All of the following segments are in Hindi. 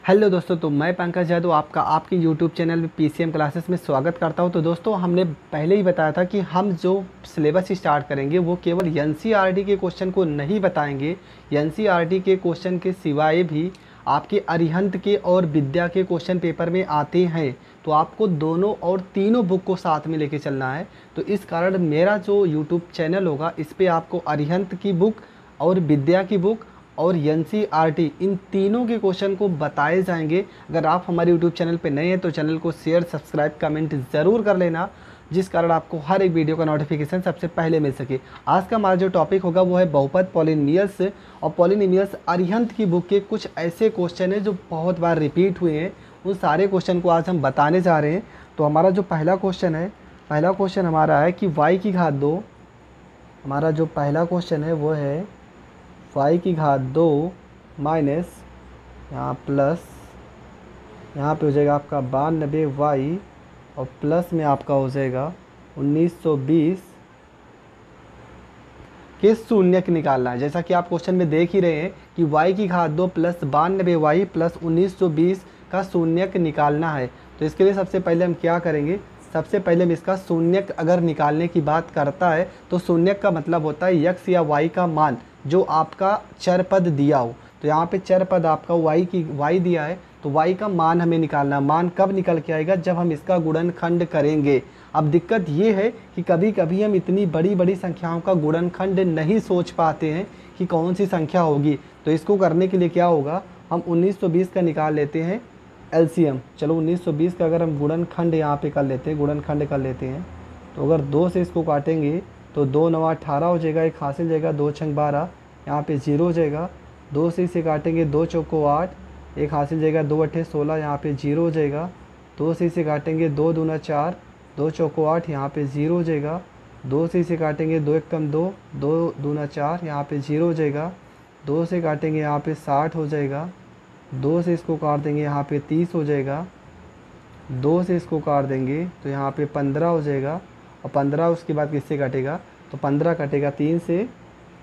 हेलो दोस्तों, तो मैं पंकज यादव आपका आपके यूट्यूब चैनल पे पीसीएम क्लासेस में स्वागत करता हूं। तो दोस्तों, हमने पहले ही बताया था कि हम जो सिलेबस स्टार्ट करेंगे वो केवल एनसीईआरटी के क्वेश्चन को नहीं बताएंगे। एनसीईआरटी के क्वेश्चन के सिवाय भी आपके अरिहंत के और विद्या के क्वेश्चन पेपर में आते हैं, तो आपको दोनों और तीनों बुक को साथ में लेके चलना है। तो इस कारण मेरा जो यूट्यूब चैनल होगा इस पर आपको अरिहंत की बुक और विद्या की बुक और एनसीईआरटी इन तीनों के क्वेश्चन को बताए जाएंगे। अगर आप हमारे यूट्यूब चैनल पर नए हैं तो चैनल को शेयर, सब्सक्राइब, कमेंट ज़रूर कर लेना, जिस कारण आपको हर एक वीडियो का नोटिफिकेशन सबसे पहले मिल सके। आज का हमारा जो टॉपिक होगा वो है बहुपद पॉलिनोमियल्स। और पॉलिनोमियल्स अरिहंत की बुक के कुछ ऐसे क्वेश्चन हैं जो बहुत बार रिपीट हुए हैं, उन सारे क्वेश्चन को आज हम बताने जा रहे हैं। तो हमारा जो पहला क्वेश्चन हमारा है कि वाई की घात दो। हमारा जो पहला क्वेश्चन है वो है वाई की घात दो माइनस यहाँ प्लस, यहाँ पे हो जाएगा आपका 92 वाई और प्लस में आपका हो जाएगा 1920 के शून्यक निकालना है। जैसा कि आप क्वेश्चन में देख ही रहे हैं कि वाई की घात दो प्लस 92 वाई प्लस 1920 का शून्यक निकालना है। तो इसके लिए सबसे पहले हम क्या करेंगे, सबसे पहले हम इसका शून्यक अगर निकालने की बात करता है तो शून्यक का मतलब होता है यक्स या वाई का मान जो आपका चर पद दिया हो। तो यहाँ पे चर पद आपका वाई दिया है, तो वाई का मान हमें निकालना। मान कब निकल के आएगा, जब हम इसका गुणनखंड करेंगे। अब दिक्कत ये है कि कभी कभी हम इतनी बड़ी बड़ी संख्याओं का गुणनखंड नहीं सोच पाते हैं कि कौन सी संख्या होगी। तो इसको करने के लिए क्या होगा, हम 1920 का निकाल लेते हैं एलसीएम। चलो 1920 का अगर हम गुणनखंड यहाँ पे कर लेते हैं, गुणनखंड कर लेते हैं, तो अगर 2 से इसको काटेंगे तो 2 9 18 हो जाएगा, एक हासिल जाएगा 2 छंग 12, यहाँ पे 0 हो जाएगा। 2 से इसे काटेंगे 2 चौको 8, एक हासिल जाएगा 2 अट्ठे 16, यहाँ पे 0 हो जाएगा। 2 से इसे काटेंगे 2 दूना 4, 2 चौको 8, यहाँ पे 0 हो जाएगा। 2 से इसे काटेंगे 2 एकम 2, 2 दूना 4, यहाँ पे 0 हो जाएगा। 2 से काटेंगे यहाँ पे 60 हो जाएगा। 2 से इसको काट देंगे यहाँ पे 30 हो जाएगा। 2 से इसको काट देंगे तो यहाँ पे 15 हो जाएगा। और 15 उसके बाद किससे कटेगा, तो 15 कटेगा 3 से,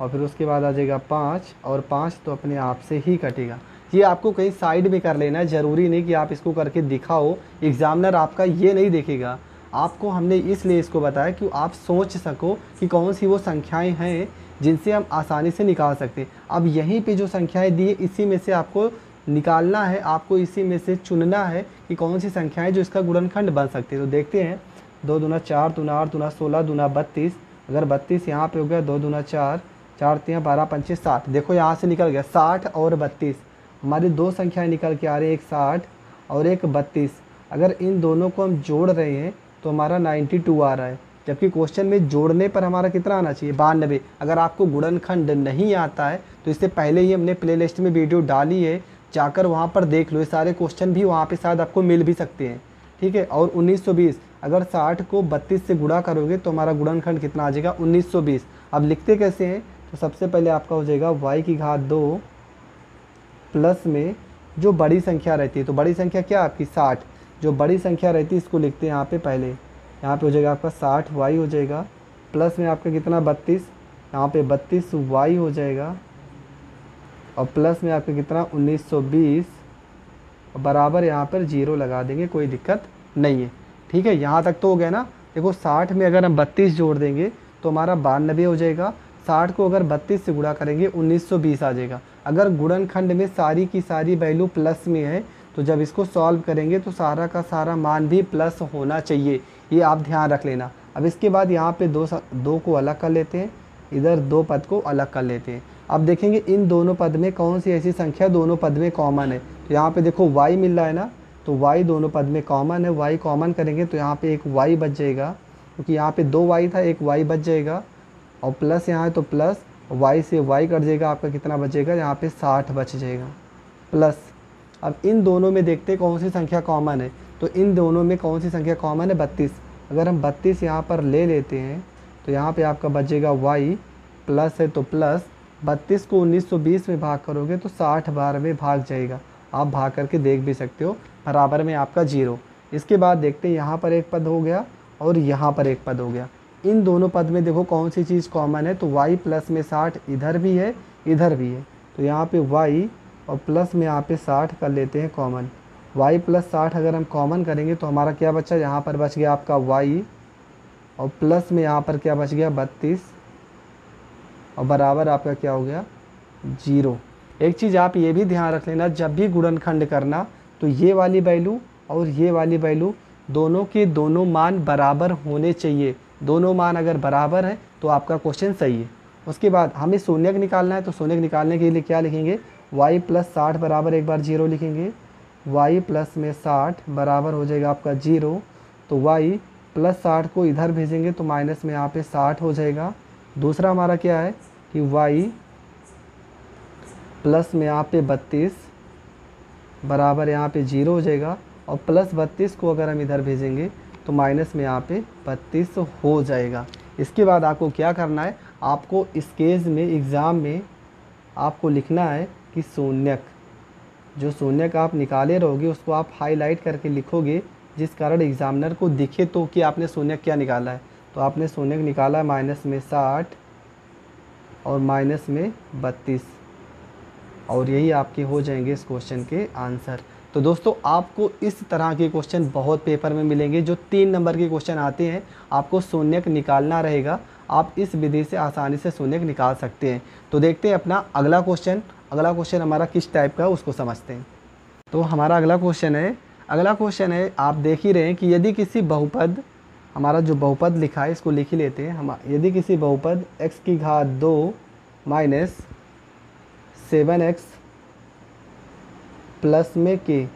और फिर उसके बाद आ जाएगा 5, और 5 तो अपने आप से ही कटेगा। ये आपको कहीं साइड में कर लेना है, ज़रूरी नहीं कि आप इसको करके दिखाओ। एग्जामिनर आपका ये नहीं देखेगा। आपको हमने इसलिए इसको बताया कि आप सोच सको कि कौन सी वो संख्याएं हैं जिनसे हम आसानी से निकाल सकते हैं। अब यहीं पे जो संख्याएं दी है इसी में से आपको निकालना है, आपको इसी में से चुनना है कि कौन सी संख्याएं जो इसका गुणनखंड बन सकती है। तो देखते हैं, 2 दूना 4 दूना 8 दूना 16 दूना 32। अगर 32 यहाँ पे हो गया, 2 दूना 4, 4 3 12 25 60। देखो यहाँ से निकल गया 60 और 32, हमारी दो संख्याएं निकल के आ रही है, एक 60 और एक 32। अगर इन दोनों को हम जोड़ रहे हैं तो हमारा 92 आ रहा है, जबकि क्वेश्चन में जोड़ने पर हमारा कितना आना चाहिए, 92। अगर आपको गुणनखंड नहीं आता है तो इससे पहले ही हमने प्लेलिस्ट में वीडियो डाली है, जाकर वहाँ पर देख लो। ये सारे क्वेश्चन भी वहाँ पे शायद आपको मिल भी सकते हैं, ठीक है। और 1920, अगर 60 को 32 से गुणा करोगे तो हमारा गुणनखंड कितना आ जाएगा, 1920। अब लिखते कैसे हैं, तो सबसे पहले आपका हो जाएगा वाई की घात 2 प्लस में जो बड़ी संख्या रहती है, तो बड़ी संख्या क्या आपकी 60, जो बड़ी संख्या रहती है इसको लिखते हैं यहाँ पे पहले। यहाँ पे हो जाएगा आपका 60 वाई हो जाएगा, प्लस में आपका कितना 32, यहाँ पे 32 वाई हो जाएगा, और प्लस में आपका कितना 1920, बराबर यहाँ पर 0 लगा देंगे, कोई दिक्कत नहीं है, ठीक है। यहाँ तक तो हो गया ना। देखो 60 में अगर हम 32 जोड़ देंगे तो हमारा 92 हो जाएगा। 60 को अगर 32 से गुणा करेंगे 1920 आ जाएगा। अगर गुणनखंड में सारी की सारी वैल्यू प्लस में है तो जब इसको सॉल्व करेंगे तो सारा का सारा मान भी प्लस होना चाहिए, ये आप ध्यान रख लेना। अब इसके बाद यहाँ पे दो को अलग कर लेते हैं, इधर 2 पद को अलग कर लेते हैं। अब देखेंगे इन दोनों पद में कौन सी ऐसी संख्या दोनों पद में कॉमन है। तो यहाँ पे देखो y मिल रहा है ना, तो y दोनों पद में कॉमन है। y कॉमन करेंगे तो यहाँ पे एक y बच जाएगा, क्योंकि यहाँ पे 2 y था, एक y बच जाएगा, और प्लस यहाँ है तो प्लस, y से y कट जाएगा, आपका कितना बचेगा, यहाँ पे 60 बच जाएगा प्लस। अब इन दोनों में देखते हैं कौन सी संख्या कॉमन है, तो इन दोनों में कौन सी संख्या कॉमन है, 32। अगर हम 32 यहाँ पर ले लेते हैं तो यहाँ पे आपका बचेगा y, प्लस है तो प्लस, 32 को 1920 में भाग करोगे तो 60 बार में भाग जाएगा, आप भाग करके देख भी सकते हो, बराबर में आपका 0। इसके बाद देखते हैं यहाँ पर एक पद हो गया और यहाँ पर एक पद हो गया। इन दोनों पद में देखो कौन सी चीज़ कॉमन है, तो y प्लस में 60 इधर भी है इधर भी है, तो यहाँ पे y और प्लस में यहाँ पे 60 कर लेते हैं कॉमन। y प्लस 60 अगर हम कॉमन करेंगे तो हमारा क्या बचा, यहाँ पर बच गया आपका y, और प्लस में यहाँ पर क्या बच गया 32, और बराबर आपका क्या हो गया 0। एक चीज़ आप ये भी ध्यान रख लेना, जब भी गुणनखंड करना तो ये वाली वैल्यू और ये वाली वैल्यू दोनों के दोनों मान बराबर होने चाहिए। दोनों मान अगर बराबर है तो आपका क्वेश्चन सही है। उसके बाद हमें शून्यक निकालना है, तो शून्यक निकालने के लिए क्या लिखेंगे, y प्लस 60 बराबर एक बार 0 लिखेंगे। y प्लस में 60 बराबर हो जाएगा आपका 0, तो y प्लस 60 को इधर भेजेंगे तो माइनस में यहाँ पे 60 हो जाएगा। दूसरा हमारा क्या है कि y प्लस में यहाँ पे 32 बराबर यहाँ पे 0 हो जाएगा, और प्लस 32 को अगर हम इधर भेजेंगे तो माइनस में यहाँ पे 32 हो जाएगा। इसके बाद आपको क्या करना है, आपको इस केस में एग्ज़ाम में आपको लिखना है कि शून्यक, जो शून्यक आप निकाले रहोगे उसको आप हाईलाइट करके लिखोगे, जिस कारण एग्जामिनर को दिखे तो कि आपने शून्यक क्या निकाला है। तो आपने शून्यक निकाला है माइनस में 60 और माइनस में 32, और यही आपके हो जाएंगे इस क्वेश्चन के आंसर। तो दोस्तों आपको इस तरह के क्वेश्चन बहुत पेपर में मिलेंगे, जो 3 नंबर के क्वेश्चन आते हैं, आपको शून्यक निकालना रहेगा। आप इस विधि से आसानी से शून्यक निकाल सकते हैं। तो देखते हैं अपना अगला क्वेश्चन। अगला क्वेश्चन हमारा किस टाइप का है उसको समझते हैं। तो हमारा अगला क्वेश्चन है, आप देख ही रहे हैं कि यदि किसी बहुपद, हमारा जो बहुपद लिखा है इसको लिख ही लेते हैं हम। यदि किसी बहुपद x की घात 2 माइनस 7x प्लस में के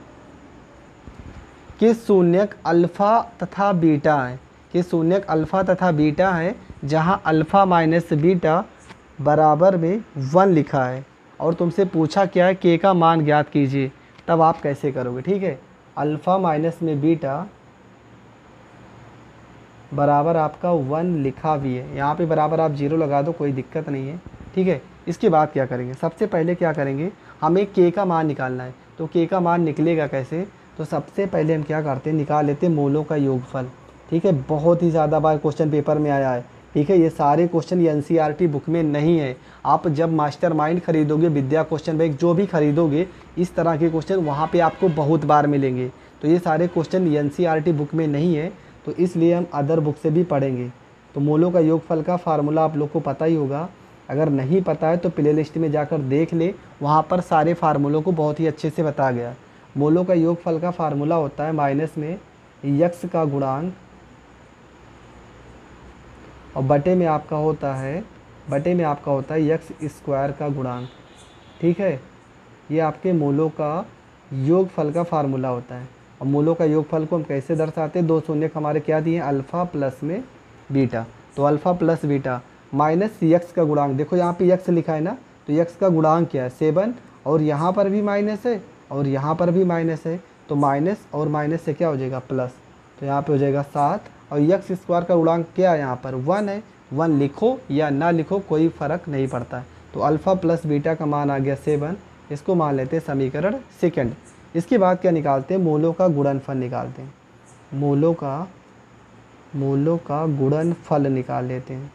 शून्यक अल्फ़ा तथा बीटा है, कि शून्यक अल्फ़ा तथा बीटा है, जहाँ अल्फ़ा माइनस बीटा बराबर में 1 लिखा है, और तुमसे पूछा क्या है के का मान ज्ञात कीजिए, तब आप कैसे करोगे। ठीक है, अल्फ़ा माइनस में बीटा बराबर आपका 1 लिखा भी है, यहाँ पे बराबर आप 0 लगा दो, कोई दिक्कत नहीं है। ठीक है, इसके बाद क्या करेंगे, सबसे पहले क्या करेंगे, हमें के का मान निकालना है। तो के का मान निकलेगा कैसे, तो सबसे पहले हम क्या करते हैं, निकाल लेते हैं मोलों का योगफल। ठीक है, बहुत ही ज़्यादा बार क्वेश्चन पेपर में आया है। ठीक है, ये सारे क्वेश्चन ये NCERT बुक में नहीं है। आप जब मास्टरमाइंड खरीदोगे, विद्या क्वेश्चन बैंक जो भी खरीदोगे, इस तरह के क्वेश्चन वहाँ पे आपको बहुत बार मिलेंगे। तो ये सारे क्वेश्चन NCERT बुक में नहीं है, तो इसलिए हम अदर बुक से भी पढ़ेंगे। तो मोलों का योगफल का फार्मूला आप लोग को पता ही होगा, अगर नहीं पता है तो प्ले लिस्ट में जाकर देख ले, वहाँ पर सारे फार्मूलों को बहुत ही अच्छे से बताया गया। मोलों का योगफल का फार्मूला होता है माइनस में यक्स का गुणांक, और बटे में आपका होता है यक्स स्क्वायर का गुणांक। ठीक है, ये आपके मोलों का योगफल का फार्मूला होता है। और मोलों का योगफल को हम कैसे दर्शाते हैं, 2 शून्यक हमारे क्या दिए, अल्फ़ा प्लस में बीटा। तो alpha plus beta minus x का गुणांक, देखो यहाँ पे यक्स लिखा है ना, तो यक्स का गुणांक क्या है 7, और यहाँ पर भी माइनस है और यहाँ पर भी माइनस है, तो माइनस और माइनस से क्या हो जाएगा प्लस, तो यहाँ पे हो जाएगा 7। और यक्स स्क्वायर का गुणांक क्या है, यहाँ पर 1 है। 1 लिखो या ना लिखो कोई फ़र्क नहीं पड़ता है। तो अल्फ़ा प्लस बीटा का मान आ गया 7, इसको मान लेते हैं समीकरण सेकंड। इसके बाद क्या निकालते हैं, मोलों का गुणनफल निकालते हैं। मोलों का गुणनफल निकाल लेते हैं।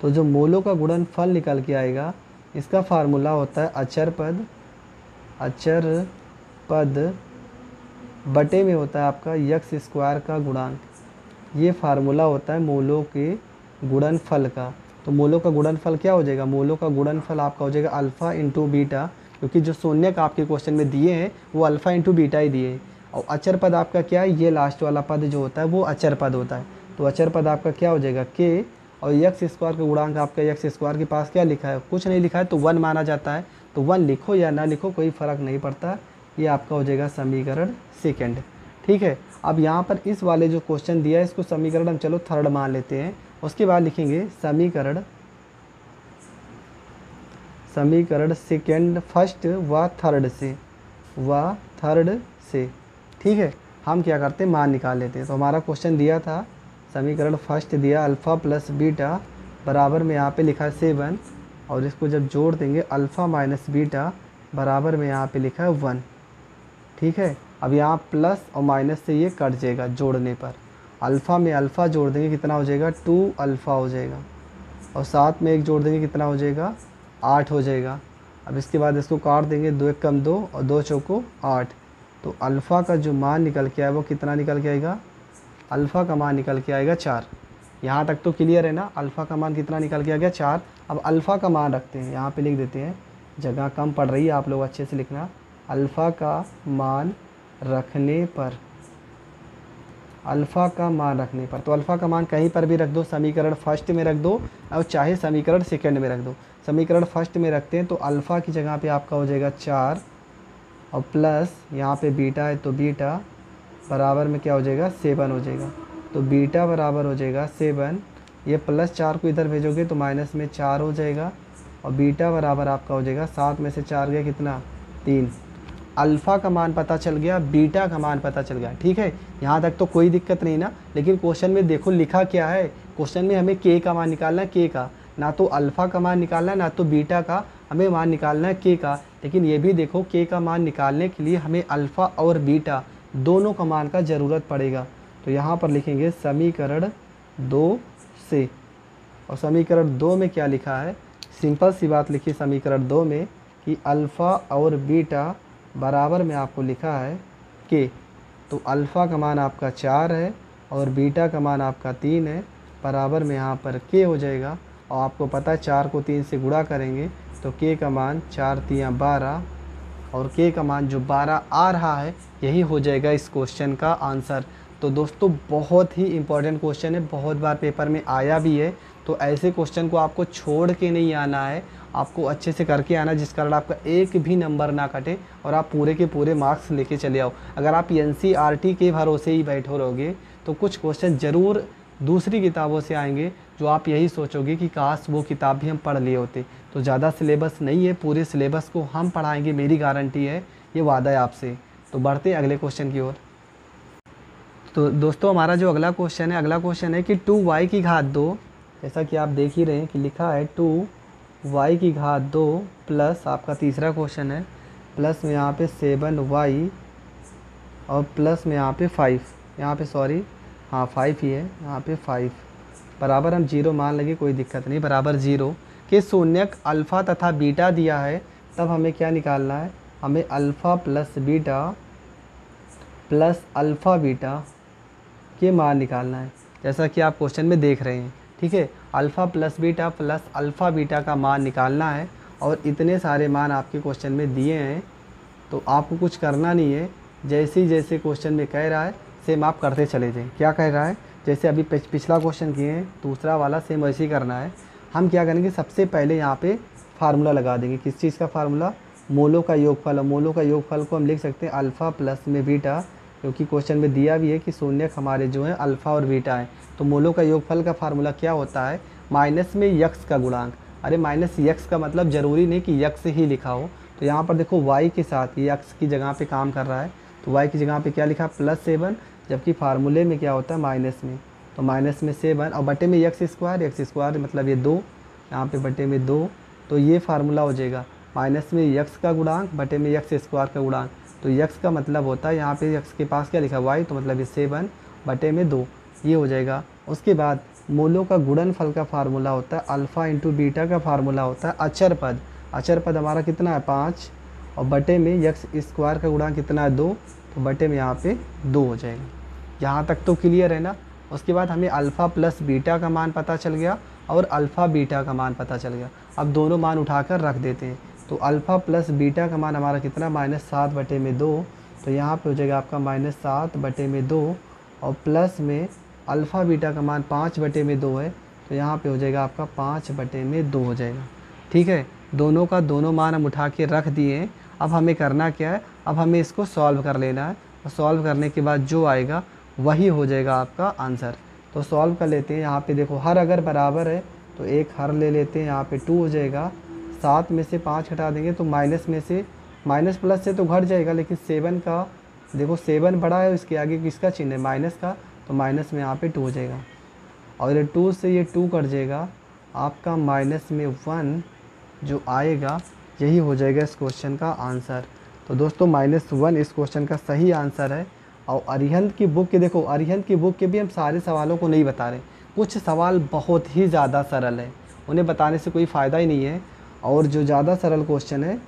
तो जो मोलों का गुणनफल निकल के आएगा, इसका फार्मूला होता है अचर पद बटे में होता है आपका यक्स स्क्वायर का गुणांक। ये फार्मूला होता है मोलों के गुणनफल का। तो मोलों का गुणनफल क्या हो जाएगा, मोलों का गुणनफल आपका हो जाएगा अल्फ़ा इंटू बीटा, क्योंकि जो शून्यक आपके क्वेश्चन में दिए हैं वो अल्फ़ा इंटू बीटा ही दिए हैं। और अचर पद आपका क्या है, ये लास्ट वाला पद जो होता है वो अचर पद होता है। तो अचर पद आपका क्या हो जाएगा के, और यक्स स्क्वायर का गुणांक आपका यक्स स्क्वायर के पास क्या लिखा है, कुछ नहीं लिखा है, तो 1 माना जाता है। तो 1 लिखो या ना लिखो कोई फ़र्क नहीं पड़ता। ये आपका हो जाएगा समीकरण सेकंड। ठीक है, अब यहाँ पर इस वाले जो क्वेश्चन दिया है इसको समीकरण हम चलो थर्ड मान लेते हैं। उसके बाद लिखेंगे समीकरण सेकंड फर्स्ट व थर्ड से। ठीक है, हम क्या करते हैं, मान निकाल लेते हैं। तो हमारा क्वेश्चन दिया था, समीकरण फर्स्ट दिया अल्फ़ा प्लस बीटा बराबर में यहाँ पे लिखा है 7, और इसको जब जोड़ देंगे अल्फ़ा माइनस बीटा बराबर में यहाँ पे लिखा है 1। ठीक है, अब यहाँ प्लस और माइनस से ये कट जाएगा जोड़ने पर। अल्फ़ा में अल्फ़ा जोड़ देंगे कितना हो जाएगा, 2 अल्फ़ा हो जाएगा, और साथ में एक जोड़ देंगे कितना हो जाएगा 8 हो जाएगा। अब इसके बाद इसको काट देंगे, 2 एक कम 2 और 2 चौको 8। तो अल्फ़ा का जो मान निकल के आए वो कितना निकल के आएगा, अल्फ़ा का मान निकल के आएगा 4। यहाँ तक तो क्लियर है ना, अल्फ़ा का मान कितना निकल के आ गया 4। अब अल्फ़ा का मान रखते हैं, यहाँ पे लिख देते हैं, जगह कम पड़ रही है, आप लोग अच्छे से लिखना। अल्फ़ा का मान रखने पर, अल्फ़ा का मान रखने पर, तो अल्फ़ा का मान कहीं पर भी रख दो, समीकरण फर्स्ट में रख दो और चाहे समीकरण सेकंड में रख दो। समीकरण फर्स्ट में रखते हैं तो अल्फ़ा की जगह पे आपका हो जाएगा 4 और प्लस यहाँ पे बीटा है तो बीटा बराबर में क्या हो जाएगा 7 हो जाएगा। तो बीटा बराबर हो जाएगा 7, ये प्लस 4 को इधर भेजोगे तो माइनस में 4 हो जाएगा और बीटा बराबर आपका हो जाएगा 7 में से 4 गया कितना 3। अल्फ़ा का मान पता चल गया, बीटा का मान पता चल गया। ठीक है, यहाँ तक तो कोई दिक्कत नहीं ना। लेकिन क्वेश्चन में देखो लिखा क्या है, क्वेश्चन में हमें के का मान निकालना है, के का, ना तो अल्फ़ा का मान निकालना है ना तो बीटा का, हमें मान निकालना है के का। लेकिन ये भी देखो के का मान निकालने के लिए हमें अल्फ़ा और बीटा दोनों का मान का ज़रूरत पड़ेगा। तो यहाँ पर लिखेंगे समीकरण 2 से, और समीकरण 2 में क्या लिखा है, सिंपल सी बात लिखी समीकरण 2 में कि अल्फ़ा और बीटा बराबर में आपको लिखा है के। तो अल्फ़ा का मान आपका 4 है और बीटा का मान आपका 3 है, बराबर में यहाँ पर के हो जाएगा। और आपको पता है 4 को 3 से गुणा करेंगे तो के का मान 4 3 12 और के का मान जो 12 आ रहा है यही हो जाएगा इस क्वेश्चन का आंसर। तो दोस्तों बहुत ही इम्पोर्टेंट क्वेश्चन है, बहुत बार पेपर में आया भी है। तो ऐसे क्वेश्चन को आपको छोड़ के नहीं आना है, आपको अच्छे से करके आना, जिस कारण आपका एक भी नंबर ना कटे और आप पूरे के पूरे मार्क्स लेके चले आओ। अगर आप एनसीईआरटी के भरोसे ही बैठे रहोगे तो कुछ क्वेश्चन ज़रूर दूसरी किताबों से आएंगे जो आप यही सोचोगे कि काश वो किताब भी हम पढ़ लिए होते। तो ज़्यादा सिलेबस नहीं है, पूरे सिलेबस को हम पढ़ाएंगे, मेरी गारंटी है, ये वादा है आपसे। तो बढ़ते हैं अगले क्वेश्चन की ओर। तो दोस्तों हमारा जो अगला क्वेश्चन है कि 2y की घात 2, जैसा कि आप देख ही रहे हैं कि लिखा है 2y की घात 2 प्लस आपका तीसरा क्वेश्चन है प्लस में यहाँ पे 7y और प्लस में यहाँ पे 5, यहाँ पे सॉरी हाँ 5 ही है, यहाँ पे 5 बराबर हम 0 मान लगे, कोई दिक्कत नहीं, बराबर 0 के शून्यक अल्फ़ा तथा बीटा दिया है। तब हमें क्या निकालना है, हमें अल्फ़ा प्लस अल्फ़ा बीटा के मान निकालना है, जैसा कि आप क्वेश्चन में देख रहे हैं। ठीक है, अल्फ़ा प्लस अल्फ़ा बीटा का मान निकालना है और इतने सारे मान आपके क्वेश्चन में दिए हैं। तो आपको कुछ करना नहीं है, जैसे क्वेश्चन में कह रहा है सेम आप करते चले जाएं। क्या कह रहा है, जैसे अभी पिछला क्वेश्चन किए हैं दूसरा वाला सेम वैसे ही करना है। हम क्या करेंगे, सबसे पहले यहाँ पे फार्मूला लगा देंगे। किस चीज़ का फार्मूला, मोलों का योगफल। और मोलों का योगफल को हम लिख सकते हैं अल्फ़ा प्लस में बीटा, क्योंकि क्वेश्चन में दिया भी है कि शून्यक हमारे जो है अल्फ़ा और बीटा है। तो मोलों का योगफल का फार्मूला क्या होता है, माइनस में यक्स का गुणांक। अरे माइनस यक्स का मतलब ज़रूरी नहीं कि यक्स ही लिखा हो। तो यहाँ पर देखो y के साथ यक्स की जगह पे काम कर रहा है, तो y की जगह पे क्या लिखा +7, जबकि फार्मूले में क्या होता है माइनस में, तो माइनस में 7 और बटे में यक्स स्क्वायर मतलब ये 2, यहाँ पे बटे में 2। तो ये फार्मूला हो जाएगा माइनस में यक्स का गुणांक बटे में यक्स स्क्वायर का गुणांक। तो यक्स का मतलब होता है यहाँ पे यक्स के पास क्या लिखा y, तो मतलब ये 7 बटे में 2, ये हो जाएगा। उसके बाद मोलों का गुणनफल का फार्मूला होता है अल्फ़ा इंटू बीटा का फार्मूला होता है अचर पद। अचर पद हमारा कितना है 5 और बटे में यक्स स्क्वायर का गुणांक कितना है 2, तो बटे में यहाँ पे 2 हो जाएगा। यहाँ तक तो क्लियर है ना। उसके बाद हमें अल्फ़ा प्लस बीटा का मान पता चल गया और अल्फ़ा बीटा का मान पता चल गया। अब दोनों मान उठाकर रख देते हैं। तो अल्फ़ा प्लस बीटा का मान हमारा कितना -7 बटे में 2, तो यहाँ पे हो जाएगा आपका -7 बटे में 2 और प्लस में अल्फ़ा बीटा का मान 5 बटे में 2 है, तो यहाँ पे हो जाएगा आपका 5 बटे में 2 हो जाएगा। ठीक है, दोनों का दोनों मान हम उठा के रख दिए। अब हमें करना क्या है, अब हमें इसको सॉल्व कर लेना है और सॉल्व करने के बाद जो आएगा वही हो जाएगा आपका आंसर। तो सॉल्व कर लेते हैं। यहाँ पे देखो हर अगर बराबर है तो एक हर ले लेते हैं, यहाँ पे 2 हो जाएगा। 7 में से 5 हटा देंगे तो माइनस में से माइनस प्लस से तो घट जाएगा, लेकिन 7 का देखो 7 बड़ा है, इसके आगे किसका चिन्ह है माइनस का, तो माइनस में यहाँ पे 2 हो जाएगा और ये 2 से ये 2 कट जाएगा, आपका माइनस में 1 जो आएगा यही हो जाएगा इस क्वेश्चन का आंसर। तो दोस्तों -1 इस क्वेश्चन का सही आंसर है। और अरिहंत की बुक के देखो, अरिहंत की बुक के भी हम सारे सवालों को नहीं बता रहे, कुछ सवाल बहुत ही ज़्यादा सरल है, उन्हें बताने से कोई फ़ायदा ही नहीं है। और जो ज़्यादा सरल क्वेश्चन है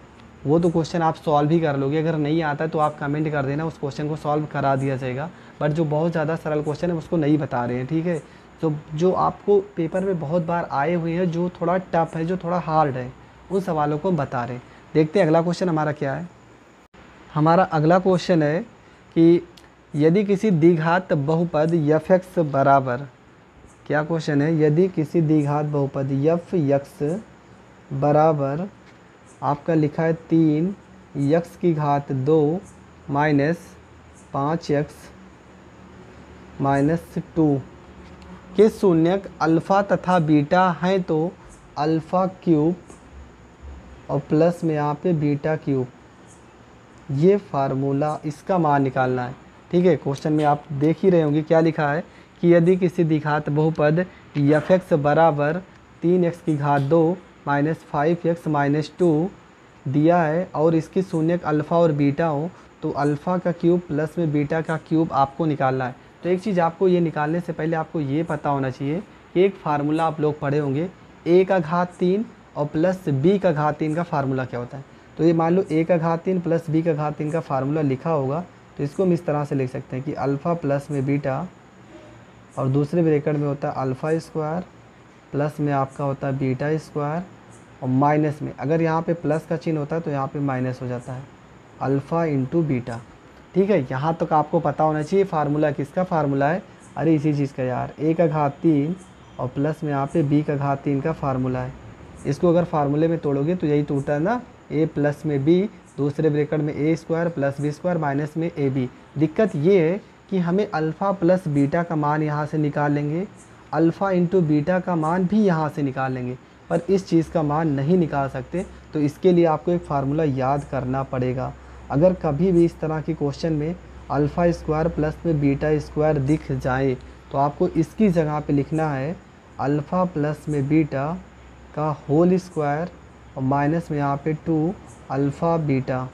वो तो क्वेश्चन आप सॉल्व ही कर लोगे, अगर नहीं आता है तो आप कमेंट कर देना, उस क्वेश्चन को सॉल्व करा दिया जाएगा। बट जो बहुत ज़्यादा सरल क्वेश्चन है उसको नहीं बता रहे हैं, ठीक है। तो जो आपको पेपर में बहुत बार आए हुए हैं, जो थोड़ा टफ है, जो थोड़ा हार्ड है, उन सवालों को हम बता रहे हैं। देखते हैं अगला क्वेश्चन हमारा क्या है। हमारा अगला क्वेश्चन है कि यदि किसी द्विघात बहुपद एफ एक्स बराबर, क्या क्वेश्चन है, यदि किसी द्विघात बहुपद एफ एक्स बराबर आपका लिखा है 3 यक्स की घात 2 माइनस 5 यक्स माइनस 2 के शून्यक अल्फ़ा तथा बीटा हैं, तो अल्फ़ा क्यूब और प्लस में यहाँ पे बीटा क्यूब, ये फार्मूला, इसका मान निकालना है, ठीक है। क्वेश्चन में आप देख ही रहे होंगे क्या लिखा है कि यदि किसी द्विघात बहुपद एफ एक्स बराबर 3x की घात 2 माइनस 5x माइनस 2 दिया है और इसकी शून्यक अल्फ़ा और बीटा हो, तो अल्फ़ा का क्यूब प्लस में बीटा का क्यूब आपको निकालना है। तो एक चीज़ आपको ये निकालने से पहले आपको ये पता होना चाहिए कि एक फार्मूला आप लोग पढ़े होंगे, a का घात 3 और प्लस b का घात 3 का फार्मूला क्या होता है। तो ये मान लो a का घात 3 प्लस b का घात 3 का फार्मूला लिखा होगा, तो इसको हम इस तरह से लिख सकते हैं कि अल्फ़ा प्लस में बीटा और दूसरे ब्रैकेट में होता है अल्फ़ा स्क्वायर प्लस में आपका होता है बीटा स्क्वायर और माइनस में, अगर यहाँ पे प्लस का चिन्ह होता है तो यहाँ पे माइनस हो जाता है, अल्फ़ा इंटू बीटा, ठीक है। यहाँ तक आपको पता होना चाहिए फार्मूला किसका फार्मूला है, अरे इसी चीज़ का यार, a का घात 3 और प्लस में यहाँ पे b का घात 3 का फार्मूला है। इसको अगर फार्मूले में तोड़ोगे तो यही टूटा है ना, a प्लस में b, दूसरे ब्रैकेट में a square plus b square minus में ab। दिक्कत ये है कि हमें अल्फ़ा प्लस बीटा का मान यहाँ से निकाल लेंगे, अल्फ़ा इंटू बीटा का मान भी यहाँ से निकाल लेंगे, पर इस चीज़ का मान नहीं निकाल सकते। तो इसके लिए आपको एक फार्मूला याद करना पड़ेगा। अगर कभी भी इस तरह की क्वेश्चन में अल्फ़ा स्क्वायर प्लस में बीटा स्क्वायर दिख जाए तो आपको इसकी जगह पे लिखना है अल्फ़ा प्लस में बीटा का होल स्क्वायर और माइनस में यहाँ पे 2 अल्फ़ा बीटा,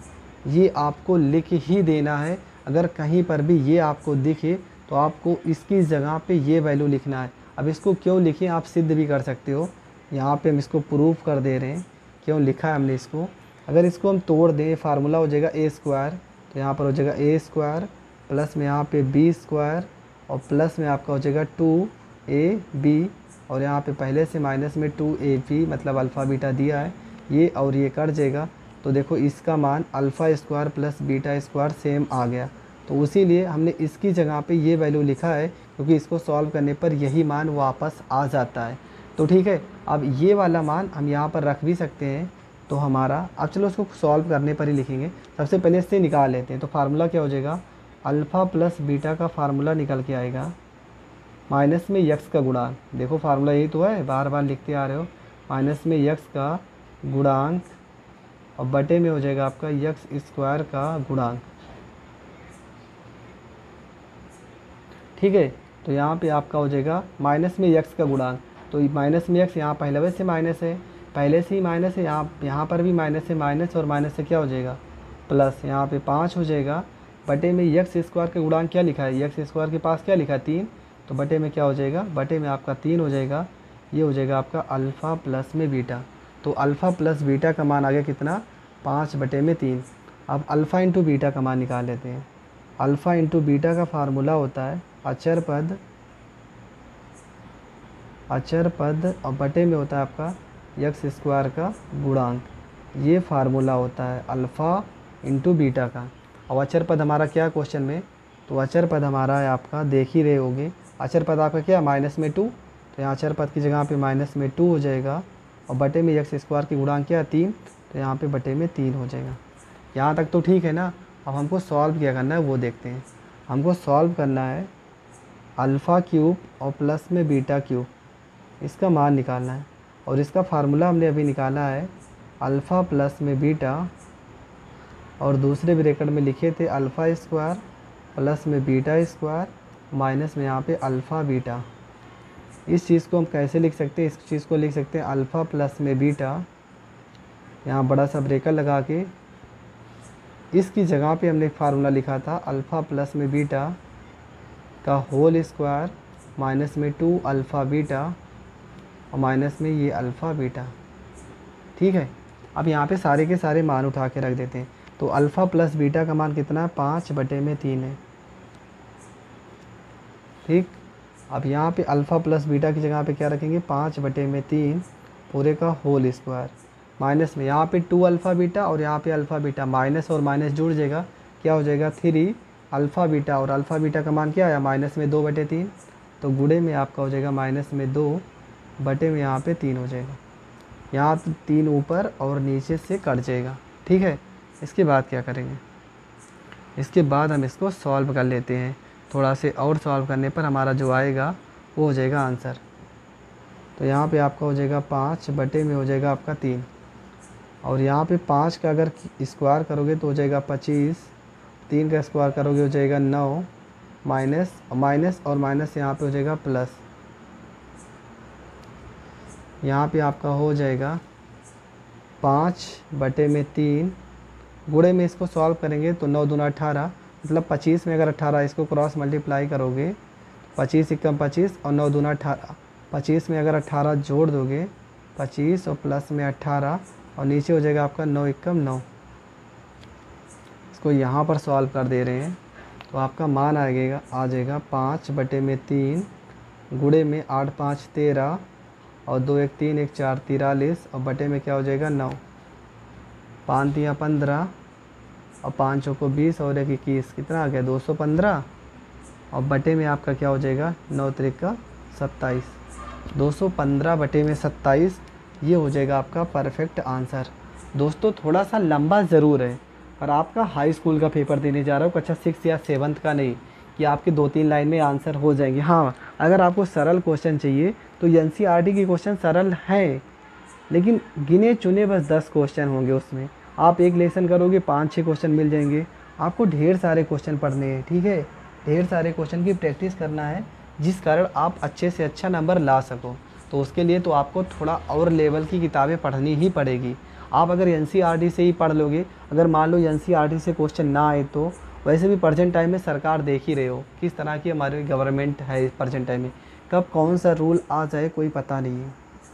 ये आपको लिख ही देना है। अगर कहीं पर भी ये आपको दिखे तो आपको इसकी जगह पे ये वैल्यू लिखना है। अब इसको क्यों लिखें आप सिद्ध भी कर सकते हो, यहाँ पे हम इसको प्रूफ कर दे रहे हैं क्यों लिखा है हमने इसको। अगर इसको हम तोड़ दें फार्मूला हो जाएगा a स्क्वायर, तो यहाँ पर हो जाएगा a स्क्वायर प्लस में यहाँ पे b स्क्वायर और प्लस में आपका हो जाएगा 2ab और यहाँ पे पहले से माइनस में 2ab, मतलब अल्फ़ा बीटा दिया है, ये और ये कट जाएगा। तो देखो इसका मान alpha square plus beta square same आ गया, तो उसी लिए हमने इसकी जगह पे ये वैल्यू लिखा है, क्योंकि इसको सॉल्व करने पर यही मान वापस आ जाता है। तो ठीक है, अब ये वाला मान हम यहाँ पर रख भी सकते हैं। तो हमारा अब चलो उसको सॉल्व करने पर ही लिखेंगे, सबसे पहले इससे निकाल लेते हैं। तो फार्मूला क्या हो जाएगा, अल्फ़ा प्लस बीटा का फार्मूला निकल के आएगा माइनस में यक्स का गुणांक, देखो फार्मूला यही तो है, बार बार लिखते आ रहे हो, माइनस में यक्स का गुणांक और बटे में हो जाएगा आपका यक्स स्क्वायर का गुणांक, ठीक है। तो यहाँ पे आपका हो जाएगा माइनस में यक्स का गुणांक, तो माइनस में यक्स यहाँ पहले से माइनस है, पहले से ही माइनस है, यहाँ पर भी माइनस है, माइनस और माइनस से क्या हो जाएगा प्लस, यहाँ पे 5 हो जाएगा, बटे में यक्स स्क्वायर का गुणांक क्या लिखा है, यक्स स्क्वायर के पास क्या लिखा है 3, तो बटे में क्या हो जाएगा, बटे में आपका 3 हो जाएगा, ये हो जाएगा आपका अल्फ़ा प्लस में बीटा। तो अल्फ़ा प्लस बीटा का मान आ गया कितना, 5/3। अब अल्फ़ा इंटू बीटा का मान निकाल लेते हैं। अल्फ़ा इंटू बीटा का फार्मूला होता है अचर पद और बटे में होता है आपका यक्स स्क्वायर का गुणांक, ये फार्मूला होता है अल्फ़ा इंटू बीटा का। और अचर पद हमारा क्या है क्वेश्चन में, तो अचर पद हमारा है आपका, देख ही रहे होगे, अचर पद आपका क्या माइनस में 2, तो यहाँ अचर पद की जगह पे माइनस में 2 हो जाएगा और बटे में यक्स स्क्वायर की गुणांक क्या है 3, तो यहाँ पे बटे में 3 हो जाएगा। यहाँ तक तो ठीक है ना। अब हमको सॉल्व क्या करना है वो देखते हैं। हमको सॉल्व करना है अल्फ़ा क्यूब और प्लस में बीटा क्यूब, इसका मान निकालना है और इसका फार्मूला हमने अभी निकाला है अल्फ़ा प्लस में बीटा और दूसरे ब्रैकेट में लिखे थे अल्फ़ा स्क्वायर प्लस में बीटा स्क्वायर माइनस में यहाँ पे अल्फ़ा बीटा। इस चीज़ को हम कैसे लिख सकते हैं, इस चीज़ को लिख सकते हैं अल्फ़ा प्लस में बीटा, यहाँ बड़ा सा ब्रेकर लगा के इसकी जगह पे हमने एक फार्मूला लिखा था अल्फ़ा प्लस में बीटा का होल स्क्वायर माइनस में 2 अल्फ़ा बीटा और माइनस में ये अल्फ़ा बीटा। ठीक है। अब यहाँ पे सारे के सारे मान उठा के रख देते हैं। तो अल्फ़ा प्लस बीटा का मान कितना है, 5/3 है। ठीक। अब यहाँ पे अल्फ़ा प्लस बीटा की जगह पे क्या रखेंगे, 5/3 पूरे का होल स्क्वायर, माइनस में यहाँ पे 2 अल्फ़ा बीटा और यहाँ पे अल्फ़ा बीटा, माइनस और माइनस जुड़ जाएगा, क्या हो जाएगा 3 अल्फ़ा बीटा, और अल्फ़ा बीटा का मान क्या आया, -2/3। तो गुणे में आपका हो जाएगा -2 बटे में यहाँ पे 3 हो जाएगा। यहाँ तो 3 ऊपर और नीचे से कट जाएगा। ठीक है। इसके बाद क्या करेंगे, इसके बाद हम इसको सॉल्व कर लेते हैं। थोड़ा से और सॉल्व करने पर हमारा जो आएगा वो हो जाएगा आंसर। तो यहाँ पे आपका हो जाएगा 5 बटे में हो जाएगा आपका 3, और यहाँ पे 5 का अगर स्क्वायर करोगे तो हो जाएगा 25, 3 का स्क्वायर करोगे हो जाएगा 9, माइनस माइनस और माइनस यहाँ पे हो जाएगा प्लस। यहाँ पे आपका हो जाएगा 5/3, गुणे में इसको सॉल्व करेंगे तो 9 दूना 18, मतलब 25 में अगर 18 इसको क्रॉस मल्टीप्लाई करोगे, 25 एकम 25 और 9 दूना 18, 25 में अगर 18 जोड़ दोगे, 25 और प्लस में 18 और नीचे हो जाएगा आपका 9 एकम 9। इसको यहाँ पर सॉल्व कर दे रहे हैं तो आपका मान आ जाएगा 5/3 गुणे में 8 5 13 और 2 1 3 1 4 43 और बटे में क्या हो जाएगा 9, 5 3 15 और 5 को 20 और 1 21, कितना आ गया 215, और बटे में आपका क्या हो जाएगा 9 3 27, 215 बटे में 27, ये हो जाएगा आपका परफेक्ट आंसर। दोस्तों थोड़ा सा लंबा ज़रूर है, पर आपका हाई स्कूल का पेपर देने जा रहा हूँ, कक्षा 6 या 7 का नहीं कि आपके 2-3 लाइन में आंसर हो जाएंगे। हाँ, अगर आपको सरल क्वेश्चन चाहिए तो एनसीईआरटी के क्वेश्चन सरल हैं, लेकिन गिने चुने बस 10 क्वेश्चन होंगे उसमें। आप एक लेसन करोगे 5-6 क्वेश्चन मिल जाएंगे। आपको ढेर सारे क्वेश्चन पढ़ने हैं, ठीक है, ढेर सारे क्वेश्चन की प्रैक्टिस करना है, जिस कारण आप अच्छे से अच्छा नंबर ला सको। तो उसके लिए तो आपको थोड़ा और लेवल की किताबें पढ़नी ही पड़ेगी। आप अगर एनसीईआरटी से ही पढ़ लोगे, अगर मान लो एनसीईआरटी से क्वेश्चन ना आए, तो वैसे भी प्रेजेंट टाइम में सरकार देख ही रहे हो किस तरह की हमारी गवर्नमेंट है प्रेजेंट टाइम में, कब कौन सा रूल आ जाए कोई पता नहीं है।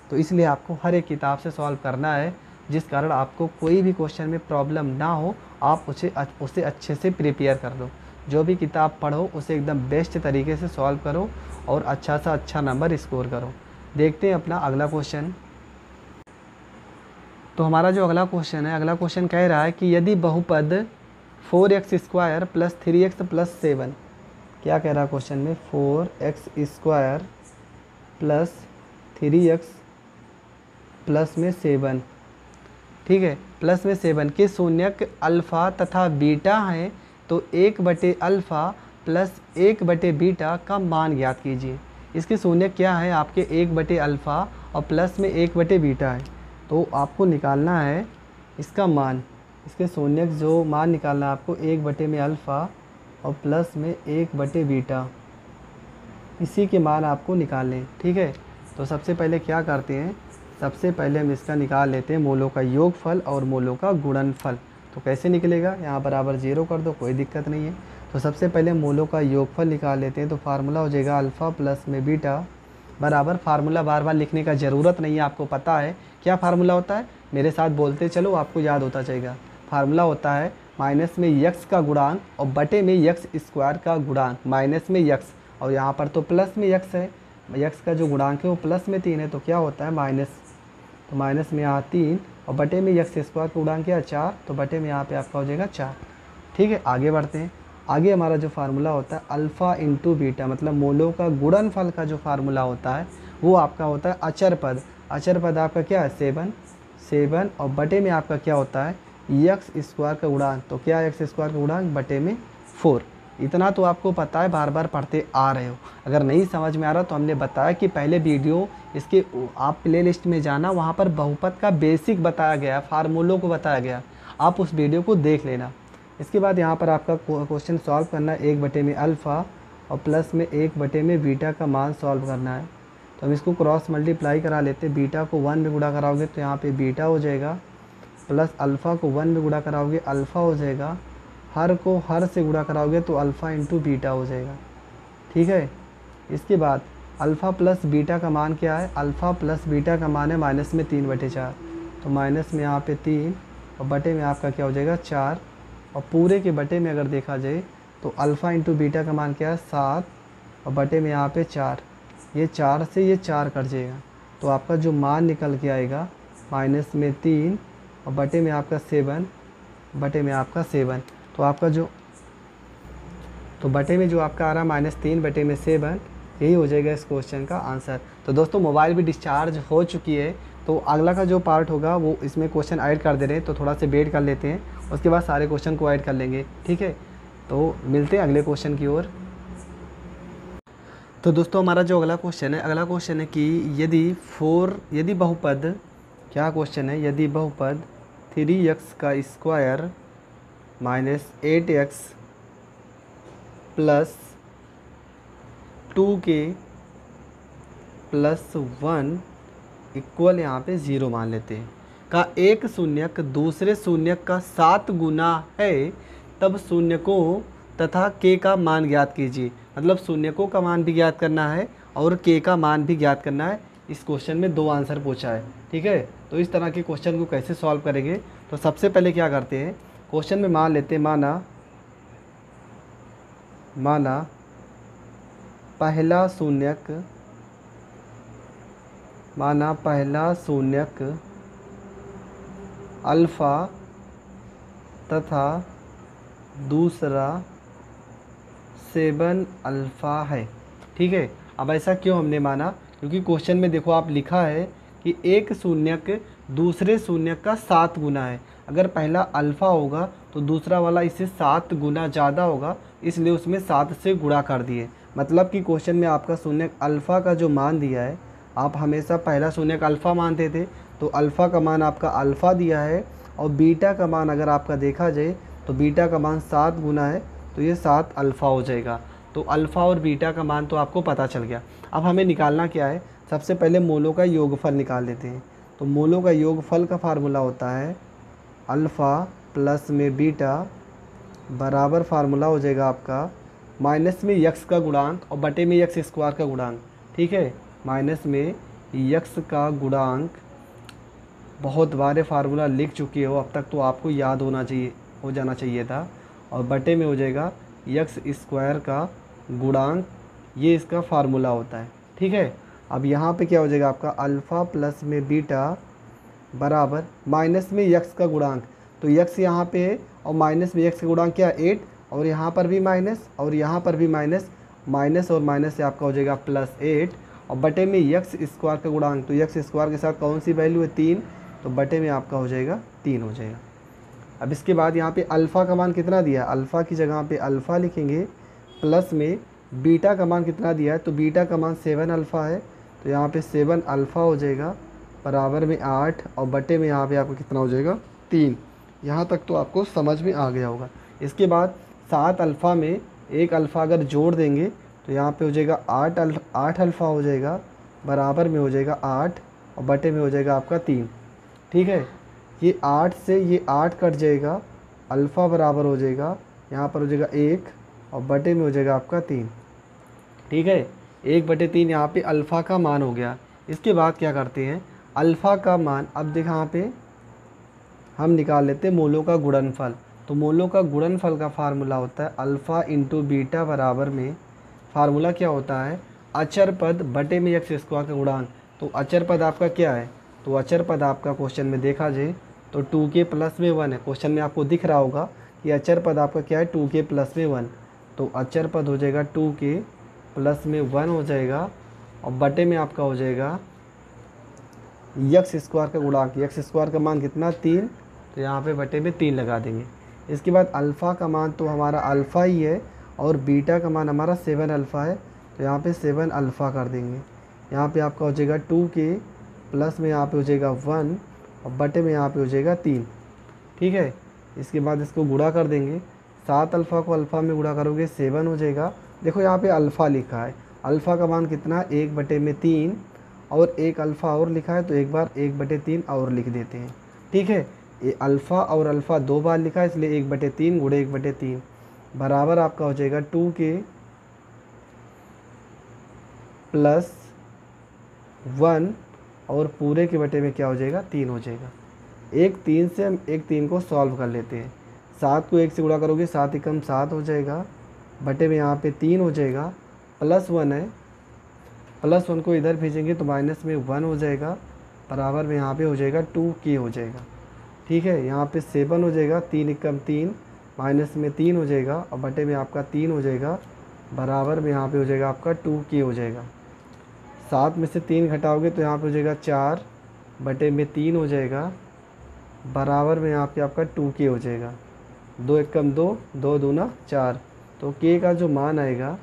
तो इसलिए आपको हर एक किताब से सॉल्व करना है, जिस कारण आपको कोई भी क्वेश्चन में प्रॉब्लम ना हो, आप उसे अच्छे से प्रिपेयर कर लो। जो भी किताब पढ़ो उसे एकदम बेस्ट तरीके से सॉल्व करो और अच्छा सा अच्छा नंबर स्कोर करो। देखते हैं अपना अगला क्वेश्चन। तो हमारा जो अगला क्वेश्चन है, अगला क्वेश्चन कह रहा है कि यदि बहुपद 4x² + 3x + 7, क्या कह रहा है क्वेश्चन में, 4x² + 3x प्लस में 7, ठीक है, प्लस में 7 के शून्यक अल्फ़ा तथा बीटा हैं, तो 1/अल्फ़ा प्लस 1/बीटा का मान ज्ञात कीजिए। इसके शून्यक क्या है आपके, 1/अल्फ़ा और प्लस में 1/बीटा है। तो आपको निकालना है इसका मान, इसके शून्यक जो मान निकालना है आपको, 1/अल्फ़ा और प्लस में 1/बीटा, इसी के मान आपको निकालने हैं। ठीक है। तो सबसे पहले क्या करते हैं, सबसे पहले हम इसका निकाल लेते हैं मोलों का योगफल और मोलों का गुणनफल। तो कैसे निकलेगा, यहाँ बराबर 0 कर दो, कोई दिक्कत नहीं है। तो सबसे पहले मोलों का योगफल निकाल लेते हैं। तो फार्मूला हो जाएगा अल्फ़ा प्लस में बीटा बराबर, फार्मूला बार बार लिखने का ज़रूरत नहीं है, आपको पता है क्या फार्मूला होता है, मेरे साथ बोलते चलो आपको याद होता जाएगा। फार्मूला होता है माइनस में यक्स का गुणांक और बटे में यक्स स्क्वायर का गुणांक, माइनस में यक्स और यहाँ पर तो प्लस में यक्स है, यक्स का जो गुणांक है वो प्लस में 3 है, तो क्या होता है माइनस, तो माइनस में यहाँ 3 और बटे में यक्स स्क्वायर का गुणांक क्या 4, तो बटे में यहाँ पे आपका हो जाएगा 4। ठीक है, आगे बढ़ते हैं। आगे हमारा जो फार्मूला होता है अल्फ़ा इंटू बीटा, मतलब मोलों का गुणनफल का जो फार्मूला होता है वो आपका होता है अचर पद। अचर पद आपका क्या है 7 और बटे में आपका क्या होता है यक्स स्क्वायर का गुणांक, तो क्या यक्स स्क्वायर का गुणांक बटे में 4। इतना तो आपको पता है, बार बार पढ़ते आ रहे हो। अगर नहीं समझ में आ रहा तो हमने बताया कि पहले वीडियो इसके आप प्ले लिस्ट में जाना, वहाँ पर बहुपद का बेसिक बताया गया, फार्मूलों को बताया गया, आप उस वीडियो को देख लेना। इसके बाद यहाँ पर आपका क्वेश्चन सॉल्व करना है, 1/अल्फ़ा और प्लस में 1/में बीटा का मान सॉल्व करना है। तो हम इसको क्रॉस मल्टीप्लाई करा लेते हैं। बीटा को 1 में गुणा कराओगे तो यहाँ पे बीटा हो जाएगा, प्लस अल्फ़ा को 1 में गुणा कराओगे अल्फ़ा हो जाएगा, हर को हर से गुणा कराओगे तो अल्फ़ा इंटू बीटा हो जाएगा। ठीक है। इसके बाद अल्फ़ा प्लस बीटा का मान क्या है, अल्फ़ा प्लस बीटा का मान है -3/4, तो माइनस में यहाँ पे 3 और बटे में आपका क्या हो जाएगा 4, और पूरे के बटे में अगर देखा जाए तो अल्फ़ा इंटू बीटा का मान क्या है 7 और बटे में यहाँ पे 4, ये 4 से ये 4 कट जाएगा, तो आपका जो मान निकल के आएगा माइनस में 3 और बटे में आपका 7, बटे में आपका 7, तो आपका जो तो बटे में जो आपका आ रहा है -3 बटे में 7, यही हो जाएगा इस क्वेश्चन का आंसर। तो दोस्तों मोबाइल भी डिस्चार्ज हो चुकी है, तो अगला का जो पार्ट होगा वो इसमें क्वेश्चन ऐड कर दे रहे हैं, तो थोड़ा सा वेट कर लेते हैं, उसके बाद सारे क्वेश्चन को ऐड कर लेंगे, ठीक है। तो मिलते हैं अगले क्वेश्चन की ओर। तो दोस्तों हमारा जो अगला क्वेश्चन है कि यदि बहुपद, क्या क्वेश्चन है, यदि बहुपद 3x का square -8x plus 2k plus 1 equal यहाँ पे 0 मान लेते हैं, का एक शून्यक दूसरे शून्यक का 7 गुना है, तब शून्यकों तथा k का मान ज्ञात कीजिए। मतलब शून्यकों का मान भी ज्ञात करना है और k का मान भी ज्ञात करना है। इस क्वेश्चन में 2 आंसर पूछा है, ठीक है। तो इस तरह के क्वेश्चन को कैसे सॉल्व करेंगे, तो सबसे पहले क्या करते हैं, क्वेश्चन में मान लेते हैं, माना पहला शून्यक अल्फ़ा तथा दूसरा 7 अल्फ़ा है, ठीक है। अब ऐसा क्यों हमने माना, क्योंकि क्वेश्चन में देखो आप लिखा है कि एक शून्यक दूसरे शून्यक का 7 गुना है। अगर पहला अल्फ़ा होगा तो दूसरा वाला इससे 7 गुना ज़्यादा होगा, इसलिए उसमें 7 से गुणा कर दिए। मतलब कि क्वेश्चन में आपका शून्यक अल्फ़ा का जो मान दिया है, आप हमेशा पहला शून्यक अल्फ़ा मानते थे, तो अल्फ़ा का मान आपका अल्फ़ा दिया है, और बीटा का मान अगर आपका देखा जाए तो बीटा का मान 7 गुना है, तो ये 7 अल्फ़ा हो जाएगा। तो अल्फ़ा और बीटा का मान तो आपको पता चल गया। अब हमें निकालना क्या है, सबसे पहले मोलों का योगफल निकाल लेते हैं। तो मोलों का योगफल का फार्मूला होता है अल्फ़ा प्लस में बीटा बराबर फार्मूला हो जाएगा आपका माइनस में यक्स का गुणांक और बटे में यक्स स्क्वायर का गुणांक, ठीक है। माइनस में यक्स का गुणांक, बहुत बार ये फार्मूला लिख चुके हो अब तक, तो आपको याद हो जाना चाहिए था, और बटे में हो जाएगा यक्स स्क्वायर का गुणांक, ये इसका फार्मूला होता है, ठीक है। अब यहाँ पे क्या हो जाएगा आपका अल्फ़ा प्लस में बीटा बराबर माइनस में यक्स का गुणांक, तो यक्स यहाँ पे है और माइनस में यक्स का गुणांक क्या 8, और यहाँ पर भी माइनस और यहाँ पर भी माइनस, माइनस और माइनस से आपका हो जाएगा +8, और बटे में यक्स स्क्वायर का गुणांक, तो यक्स स्क्वायर के साथ कौन सी वैल्यू है 3, तो बटे में आपका हो जाएगा 3 हो जाएगा। अब इसके बाद यहाँ पे अल्फ़ा का मान कितना दिया है, अल्फ़ा की जगह पे अल्फ़ा लिखेंगे, प्लस में बीटा का मान कितना दिया है, तो बीटा का मान 7 अल्फ़ा है, तो यहाँ पे 7 अल्फ़ा हो जाएगा बराबर में 8, और बटे में यहाँ पे आपको कितना हो जाएगा 3। यहाँ तक तो आपको समझ में आ गया होगा। इसके बाद 7 अल्फ़ा में एक अल्फ़ा अगर जोड़ देंगे तो यहाँ पे हो जाएगा 8 अल्फ़ा हो जाएगा, बराबर में हो जाएगा 8 और बटे में हो जाएगा आपका 3, ठीक है। ये 8 से ये 8 कट जाएगा, अल्फ़ा बराबर हो जाएगा यहाँ पर हो जाएगा 1 और बटे में हो जाएगा आपका 3, ठीक है। 1/3 यहाँ पे अल्फ़ा का मान हो गया। इसके बाद क्या करते हैं, अल्फ़ा का मान, अब देखो यहाँ पे हम निकाल लेते हैं मोलों का गुणनफल। तो मोलों का गुणनफल का फार्मूला होता है अल्फ़ा इंटू बीटा बराबर में, फार्मूला क्या होता है अचर पद बटे में यक्स स्क्वायर का गुणांक। तो अचर पद आपका क्या है, तो अचर पद आपका क्वेश्चन में देखा जाए तो 2k प्लस में 1 है। क्वेश्चन में आपको दिख रहा होगा कि अचर पद आपका क्या है 2k प्लस में 1, तो अचर पद हो जाएगा 2k प्लस में 1 हो जाएगा, और बटे में आपका हो जाएगा यक्स स्क्वायर का गुणांक, यक्स स्क्वायर का मान कितना 3, तो यहाँ पे बटे में 3 लगा देंगे। इसके बाद अल्फ़ा का मान तो हमारा अल्फ़ा ही है, और बीटा का मान हमारा 7 अल्फ़ा है, तो यहाँ पे 7 अल्फ़ा कर देंगे। यहाँ पे आपका हो जाएगा 2k प्लस में यहाँ पे हो जाएगा 1 और बटे में यहाँ पे हो जाएगा 3, ठीक है। इसके बाद इसको गुणा कर देंगे, 7 अल्फ़ा को अल्फ़ा में गुणा करोगे 7 हो जाएगा। देखो यहाँ पे अल्फ़ा लिखा है, अल्फ़ा का मान कितना 1/3, और एक अल्फ़ा और लिखा है, तो एक बार 1/3 और लिख देते हैं, ठीक है। ये अल्फ़ा और अल्फ़ा 2 बार लिखा है, इसलिए 1/3 गुणे 1/3 बराबर आपका हो जाएगा 2k प्लस 1 और पूरे के बटे में क्या हो जाएगा 3 हो जाएगा, एक 3 से हम एक 3 को सॉल्व कर लेते हैं। 7 को 1 से गुणा करोगे 7 एकम 7 हो जाएगा, बटे में यहाँ पे 3 हो जाएगा, +1 है, +1 को इधर भेजेंगे तो माइनस में 1 हो जाएगा, बराबर में यहाँ पे हो जाएगा 2k हो जाएगा। ठीक है, यहाँ पे 7 हो जाएगा, 3 एकम 3, माइनस में 3 हो जाएगा और बटे में आपका 3 हो जाएगा, बराबर में यहाँ पे हो जाएगा आपका 2k हो जाएगा। 7 में से 3 घटाओगे तो यहाँ पे हो जाएगा 4, बटे में 3 हो जाएगा, बराबर में यहाँ पे आपका 2k हो जाएगा। 2 एकम 2, 2 दूना 4, तो k का जो मान आएगा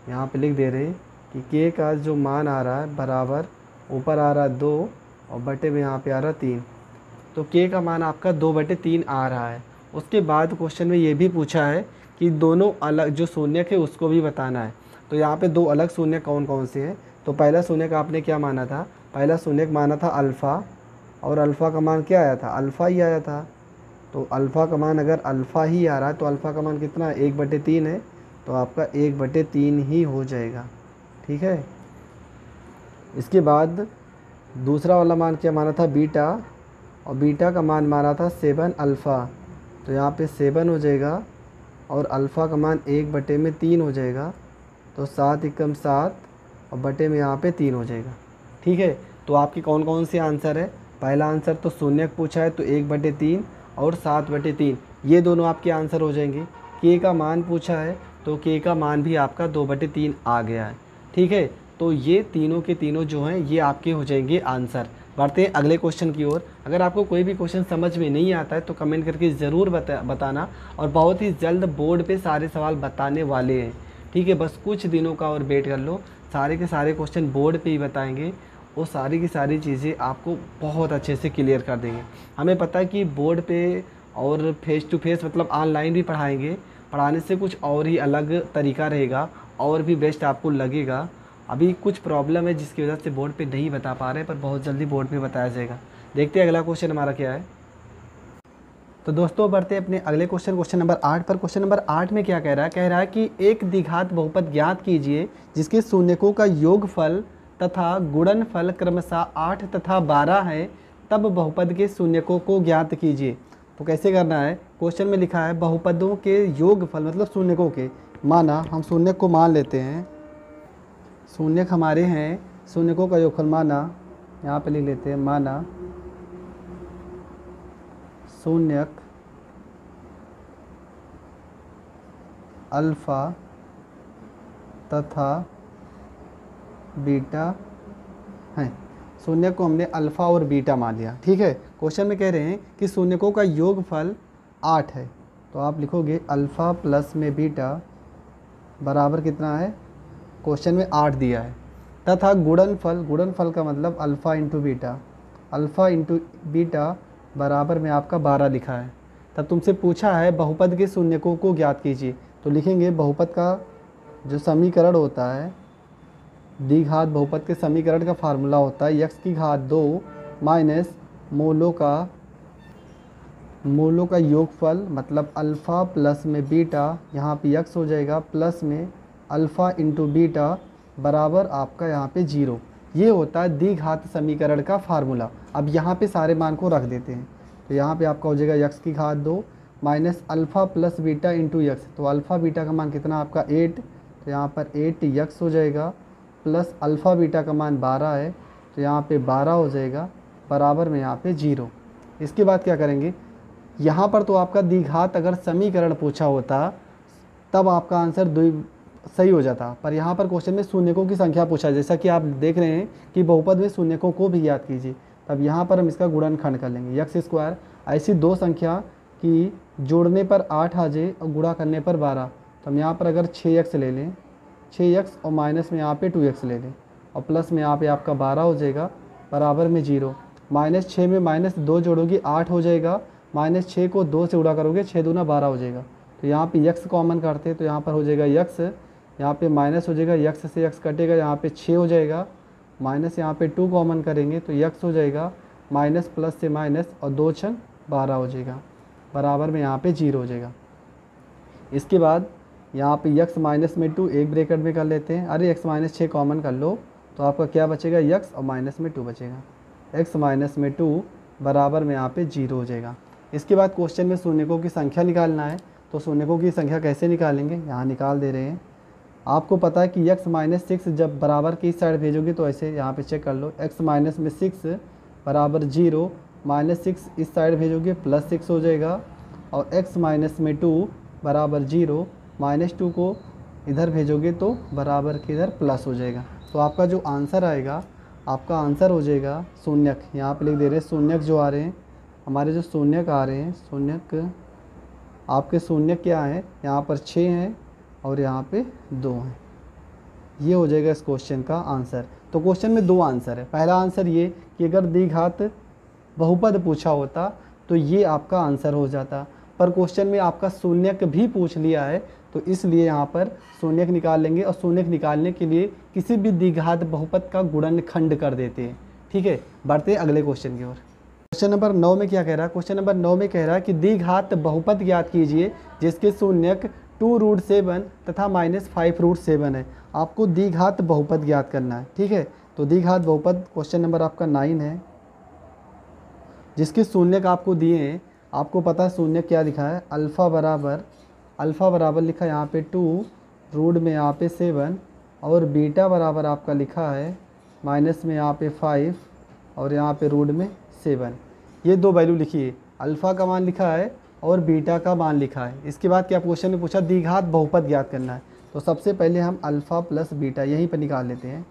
यहाँ पे लिख दे रहे हैं कि k का जो मान आ रहा है बराबर, ऊपर आ रहा है 2 और बटे में यहाँ पे आ रहा है 3, तो k का मान आपका 2/3 आ रहा है। उसके बाद क्वेश्चन में ये भी पूछा है कि दोनों अलग जो शून्यक है उसको भी बताना है। तो यहाँ पे दो अलग शून्यक कौन कौन से हैं। तो पहला शून्यक आपने क्या माना था, पहला शून्यक माना था अल्फ़ा, और अल्फ़ा का मान क्या आया था, अल्फ़ा ही आया था। तो अल्फ़ा का मान अगर अल्फ़ा ही आ रहा है तो अल्फ़ा का मान कितना है, 1/3 है, तो आपका 1/3 ही हो जाएगा। ठीक है, इसके बाद दूसरा वाला मान क्या माना था, बीटा, और बीटा का मान माना था 7 अल्फ़ा, तो यहाँ पे 7 हो जाएगा और अल्फ़ा का मान 1/3 हो जाएगा, तो 7 एकम 7 और बटे में यहाँ पे 3 हो जाएगा। ठीक है, तो आपके कौन कौन से आंसर है, पहला आंसर तो शून्यक पूछा है तो 1/3 और 7/3, ये दोनों आपके आंसर हो जाएंगे। k का मान पूछा है तो k का मान भी आपका 2/3 आ गया है। ठीक है, तो ये तीनों के तीनों जो हैं ये आपके हो जाएंगे आंसर। बढ़ते हैं अगले क्वेश्चन की ओर। अगर आपको कोई भी क्वेश्चन समझ में नहीं आता है तो कमेंट करके ज़रूर बताना, और बहुत ही जल्द बोर्ड पे सारे सवाल बताने वाले हैं। ठीक है, बस कुछ दिनों का और वेट कर लो, सारे के सारे क्वेश्चन बोर्ड पे ही बताएंगे, वो सारी की सारी चीज़ें आपको बहुत अच्छे से क्लियर कर देंगे। हमें पता है कि बोर्ड पे और फेस टू फेस मतलब ऑनलाइन भी पढ़ाएंगे, पढ़ाने से कुछ और ही अलग तरीका रहेगा और भी बेस्ट आपको लगेगा। अभी कुछ प्रॉब्लम है जिसकी वजह से बोर्ड पे नहीं बता पा रहे, पर बहुत जल्दी बोर्ड पे बताया जाएगा। देखते हैं अगला क्वेश्चन हमारा क्या है। तो दोस्तों बढ़ते हैं अपने अगले क्वेश्चन नंबर 8 पर। क्वेश्चन नंबर 8 में क्या कह रहा है कि एक द्विघात बहुपद ज्ञात कीजिए जिसके शून्यकों का योगफल तथा गुणनफल क्रमशः 8 तथा 12 है, तब बहुपद के शून्यकों को ज्ञात कीजिए। तो कैसे करना है, क्वेश्चन में लिखा है बहुपदों के योगफल मतलब शून्यकों के, माना हम शून्यक को मान लेते हैं, शून्यक हमारे हैं, शून्यकों का योगफल माना, यहाँ पे लिख लेते हैं माना शून्यक अल्फ़ा तथा बीटा हैं। शून्यक को हमने अल्फ़ा और बीटा मान लिया। ठीक है, क्वेश्चन में कह रहे हैं कि शून्यकों का योगफल 8 है, तो आप लिखोगे अल्फ़ा प्लस में बीटा बराबर कितना है, क्वेश्चन में 8 दिया है, तथा गुणनफल, गुणनफल का मतलब alpha into beta, alpha into beta बराबर में आपका 12 लिखा है। तब तुमसे पूछा है बहुपद के शून्यकों को ज्ञात कीजिए, तो लिखेंगे बहुपद का जो समीकरण होता है, द्विघात बहुपद के समीकरण का फार्मूला होता है x की घात 2 माइनस मूलों का योगफल मतलब अल्फ़ा प्लस में बीटा, यहाँ पे x हो जाएगा प्लस में अल्फ़ा इंटू बीटा बराबर आपका यहाँ पे 0। ये होता है द्विघात समीकरण का फार्मूला। अब यहाँ पे सारे मान को रख देते हैं, तो यहाँ पे आपका हो जाएगा x की घात 2 minus alpha plus beta into x, तो अल्फ़ा बीटा का मान कितना आपका 8, तो यहाँ पर 8x हो जाएगा, प्लस अल्फ़ा बीटा का मान 12 है, तो यहाँ पे 12 हो जाएगा, बराबर में यहाँ पे 0। इसके बाद क्या करेंगे, यहाँ पर तो आपका द्विघात अगर समीकरण पूछा होता तब आपका आंसर सही हो जाता, पर यहाँ पर क्वेश्चन में शून्यकों की संख्या पूछा, जैसा कि आप देख रहे हैं कि बहुपद में शून्यकों को भी याद कीजिए। तब यहाँ पर हम इसका गुणनखंड कर लेंगे, x स्क्वायर, ऐसी दो संख्या की जोड़ने पर 8 आ जाए और गुणा करने पर 12, तो हम यहाँ पर अगर 6x ले लें, 6x और माइनस में यहाँ पे 2x ले लें और प्लस में यहाँ पे आपका 12 हो जाएगा, बराबर में 0। -6 में -2 जोड़ोगे 8 हो जाएगा, -6 को 2 से गुणा करोगे 6 दूना 12 हो जाएगा। तो यहाँ पे x कॉमन करते हैं, तो यहाँ पर हो जाएगा x, यहाँ पे माइनस हो जाएगा, x से x कटेगा, यहाँ पे 6 हो जाएगा, माइनस यहाँ पे 2 कॉमन करेंगे तो x हो जाएगा, माइनस प्लस से माइनस और 2 छंग 12 हो जाएगा, बराबर में यहाँ पे 0 हो जाएगा। इसके बाद यहाँ पे x माइनस में 2 एक ब्रैकेट में कर लेते हैं, अरे x माइनस 6 कॉमन कर लो तो आपका क्या बचेगा, x और माइनस में 2 बचेगा, x माइनस में 2 बराबर में यहाँ पे 0 हो जाएगा। इसके बाद क्वेश्चन में शून्यकों की संख्या निकालना है, तो शून्यकों की संख्या कैसे निकालेंगे, यहाँ निकाल दे रहे हैं। आपको पता है कि x माइनस 6 जब बराबर की इस साइड भेजोगे तो ऐसे यहाँ पे चेक कर लो, x माइनस में 6 बराबर 0, -6 इस साइड भेजोगे +6 हो जाएगा, और x माइनस में 2 बराबर 0, -2 को इधर भेजोगे तो बराबर के इधर प्लस हो जाएगा। तो आपका जो आंसर आएगा, आपका आंसर हो जाएगा शून्यक। यहाँ पे लिख दे रहे हैं शून्यक जो आ रहे हैं, हमारे जो शून्यक आ रहे हैं, शून्यक आपके शून्यक क्या है, यहाँ पर 6 हैं और यहाँ पे 2 हैं। ये हो जाएगा इस क्वेश्चन का आंसर। तो क्वेश्चन में 2 आंसर है। पहला आंसर ये कि अगर द्विघात बहुपद पूछा होता तो ये आपका आंसर हो जाता, पर क्वेश्चन में आपका शून्यक भी पूछ लिया है, तो इसलिए यहाँ पर शून्यक निकाल लेंगे, और शून्यक निकालने के लिए किसी भी द्विघात बहुपद का गुणनखंड कर देते हैं। ठीक है, बढ़ते हैं अगले क्वेश्चन की ओर। क्वेश्चन नंबर 9 में क्या कह रहा है, क्वेश्चन नंबर 9 में कह रहा है कि द्विघात बहुपद ज्ञात कीजिए जिसके शून्यक 2√7 तथा -5√7 है। आपको द्विघात बहुपद ज्ञात करना है। ठीक है, तो द्विघात बहुपद क्वेश्चन नंबर आपका 9 है, जिसके शून्यक आपको दिए हैं। आपको पता है शून्यक क्या लिखा है, अल्फ़ा बराबर लिखा है यहाँ पे 2, रूट में यहाँ पे 7, और बीटा बराबर आपका लिखा है माइनस में यहाँ पे 5 और यहाँ पे रूट में 7। ये 2 वैल्यू लिखी है, अल्फ़ा का मान लिखा है और बीटा का मान लिखा है। इसके बाद क्या क्वेश्चन में पूछा, द्विघात बहुपद ज्ञात करना है। तो सबसे पहले हम अल्फ़ा प्लस बीटा यहीं पर निकाल लेते हैं।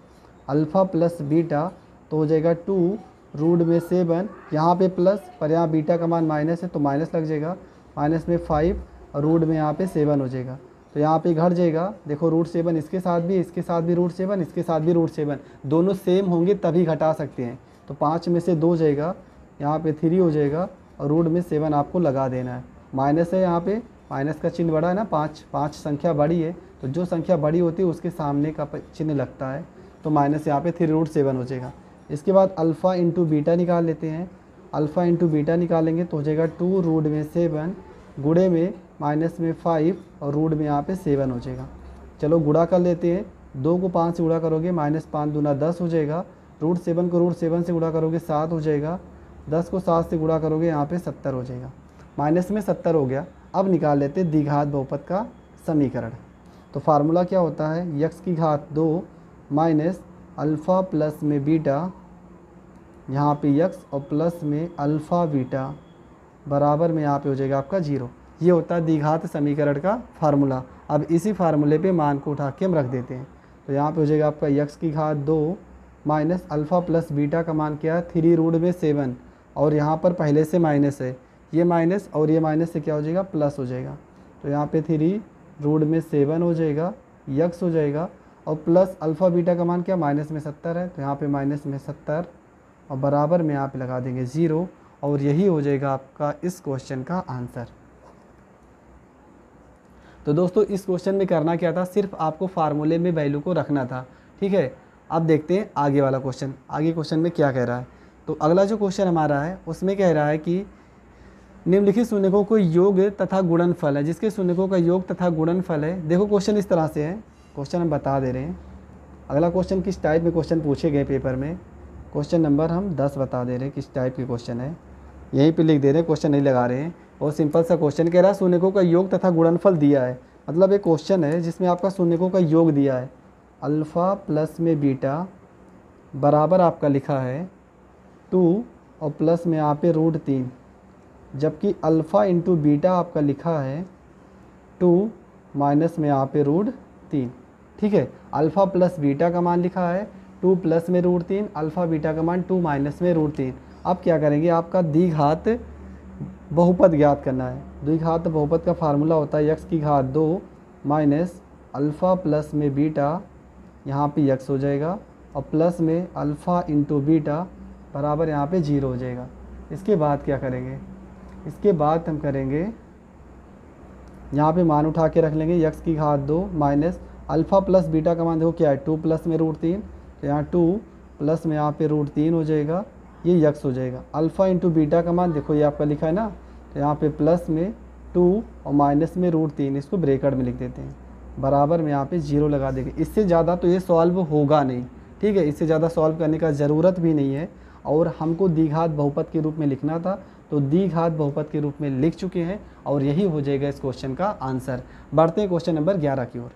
अल्फ़ा प्लस बीटा तो हो जाएगा 2, रूट में 7, यहाँ पे प्लस, पर यहाँ बीटा का मान माइनस है तो माइनस लग जाएगा, माइनस में 5 और रूट में यहाँ पे 7 हो जाएगा। तो यहाँ पे घट जाएगा, देखो √7 इसके साथ भी √7, इसके साथ भी √7, दोनों सेम होंगे तभी घटा सकते हैं। तो 5 में से 2 जाएगा, यहाँ पे 3 हो जाएगा, और रूट में 7 आपको लगा देना है। माइनस है, यहाँ पे माइनस का चिन्ह बड़ा है ना, 5 संख्या बड़ी है, तो जो संख्या बड़ी होती है उसके सामने का चिन्ह लगता है, तो माइनस यहाँ पे 3√7 हो जाएगा। इसके बाद अल्फ़ा इंटू बीटा निकाल लेते हैं। अल्फ़ा इंटू बीटा निकालेंगे तो हो जाएगा 2, रूट में 7, गुणे में माइनस में 5 और रूट में यहाँ पे 7 हो जाएगा। चलो गुणा कर लेते हैं, 2 को 5 से गुणा करोगे -5 दूना 10 हो जाएगा, √7 को √7 से गुणा करोगे 7 हो जाएगा, 10 को 7 से गुणा करोगे यहाँ पे 70 हो जाएगा, माइनस में 70 हो गया। अब निकाल लेते हैं द्विघात बहुपद का समीकरण। तो फार्मूला क्या होता है, x की घात 2 माइनस अल्फ़ा प्लस में बीटा, यहाँ पे x और प्लस में अल्फ़ा बीटा बराबर में यहाँ पे हो जाएगा आपका 0। ये होता है द्विघात समीकरण का फार्मूला। अब इसी फार्मूले पे मान को उठा के हम रख देते हैं। तो यहाँ पे हो जाएगा आपका x की घात 2 माइनस अल्फ़ा प्लस बीटा का मान क्या है, 3 रूट में 7, और यहाँ पर पहले से माइनस है, ये माइनस और ये माइनस से क्या हो जाएगा, प्लस हो जाएगा। तो यहाँ पे 3 रूट में 7 हो जाएगा, x हो जाएगा, और प्लस अल्फ़ा बीटा का मान क्या, माइनस में 70 है, तो यहाँ पे माइनस में 70 और बराबर में यहाँ पे लगा देंगे 0, और यही हो जाएगा आपका इस क्वेश्चन का आंसर। तो दोस्तों इस क्वेश्चन में करना क्या था, सिर्फ आपको फार्मूले में वैल्यू को रखना था। ठीक है, अब देखते हैं आगे वाला क्वेश्चन। आगे क्वेश्चन में क्या कह रहा है, तो अगला जो क्वेश्चन हमारा है उसमें कह रहा है कि निम्नलिखित शून्यकों को योग तथा गुणनफल है, जिसके शून्यकों का योग तथा गुणनफल है। देखो क्वेश्चन इस तरह से है, क्वेश्चन हम बता दे रहे हैं। अगला क्वेश्चन किस टाइप में क्वेश्चन पूछे गए पेपर में, क्वेश्चन नंबर हम 10 बता दे रहे हैं किस टाइप के क्वेश्चन है, यहीं पे लिख दे रहे हैं, क्वेश्चन नहीं लगा रहे हैं। और सिंपल सा क्वेश्चन कह रहा है शून्यकों का योग तथा गुणनफल दिया है, मतलब एक क्वेश्चन है जिसमें आपका शून्यकों का योग दिया है। अल्फ़ा प्लस में बीटा बराबर आपका लिखा है 2 और प्लस में यहाँ पे √3, जबकि अल्फ़ा इंटू बीटा आपका लिखा है 2 माइनस में यहाँ पे √3। ठीक है, अल्फ़ा प्लस बीटा का मान लिखा है 2 प्लस में √3, अल्फ़ा बीटा का मान 2 माइनस में √3। अब क्या करेंगे, आपका द्विघात बहुपद ज्ञात करना है। द्विघात बहुपद का फार्मूला होता है x की घात 2 माइनस अल्फ़ा प्लस में बीटा, यहाँ पे x हो जाएगा, और प्लस में अल्फ़ा इंटू बीटा बराबर यहाँ पे 0 हो जाएगा। इसके बाद क्या करेंगे, इसके बाद हम करेंगे यहाँ पे मान उठा के रख लेंगे, x की घात 2 माइनस अल्फ़ा प्लस बीटा का मान देखो क्या है 2 प्लस में √3, तो यहाँ 2 प्लस में यहाँ पे √3 हो जाएगा, ये x हो जाएगा। अल्फ़ा इंटू बीटा का मान देखो ये आपका लिखा है ना, तो यहाँ पे प्लस में 2 और माइनस में √3, इसको ब्रैकेट में लिख देते हैं, बराबर में यहाँ पे 0 लगा देंगे। इससे ज़्यादा तो ये सॉल्व होगा नहीं। ठीक है, इससे ज़्यादा सॉल्व करने का ज़रूरत भी नहीं है। और हमको द्विघात बहुपद के रूप में लिखना था, तो द्विघात बहुपद के रूप में लिख चुके हैं और यही हो जाएगा इस क्वेश्चन का आंसर। बढ़ते हैं क्वेश्चन नंबर 11 की ओर।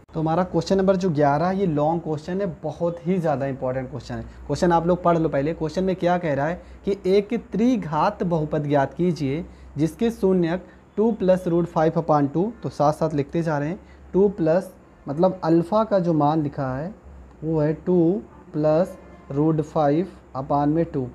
तो हमारा क्वेश्चन नंबर जो 11 ये लॉन्ग क्वेश्चन है, बहुत ही ज़्यादा इंपॉर्टेंट क्वेश्चन है। क्वेश्चन आप लोग पढ़ लो पहले। क्वेश्चन में क्या कह रहा है कि एक त्रिघात बहुपद ज्ञात कीजिए जिसके शून्यक 2 + √5/2, तो साथ साथ लिखते जा रहे हैं। 2 प्लस मतलब अल्फ़ा का जो मान लिखा है वो है 2 + √5/2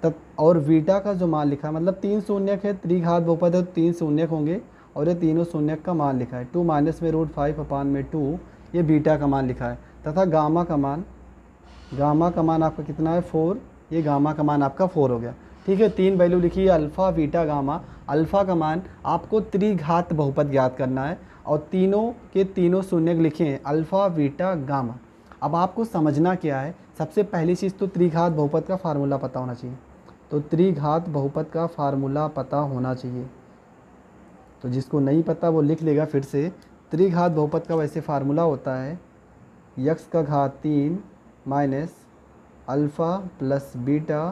तब, और बीटा का जो मान लिखा है मतलब 3 शून्यक है, त्रिघात बहुपद है तो 3 शून्यक होंगे और ये तीनों शून्यक का मान लिखा है। 2 माइनस में √5/2 ये बीटा का मान लिखा है, तथा गामा का मान आपका कितना है 4, ये गामा का मान आपका 4 हो गया। ठीक है, 3 वैल्यू लिखी है अल्फ़ा बीटा गामा। अल्फ़ा का मान आपको त्रिघात बहुपद ज्ञात करना है और तीनों के तीनों शून्यक लिखे हैं अल्फ़ा बीटा गामा। अब आपको समझना क्या है, सबसे पहली चीज़ तो त्रिघात बहुपद का फार्मूला पता होना चाहिए। तो त्रिघात बहुपद का फार्मूला पता होना चाहिए, तो जिसको नहीं पता वो लिख लेगा फिर से। त्रिघात बहुपद का वैसे फार्मूला होता है x का घात 3 minus alpha plus beta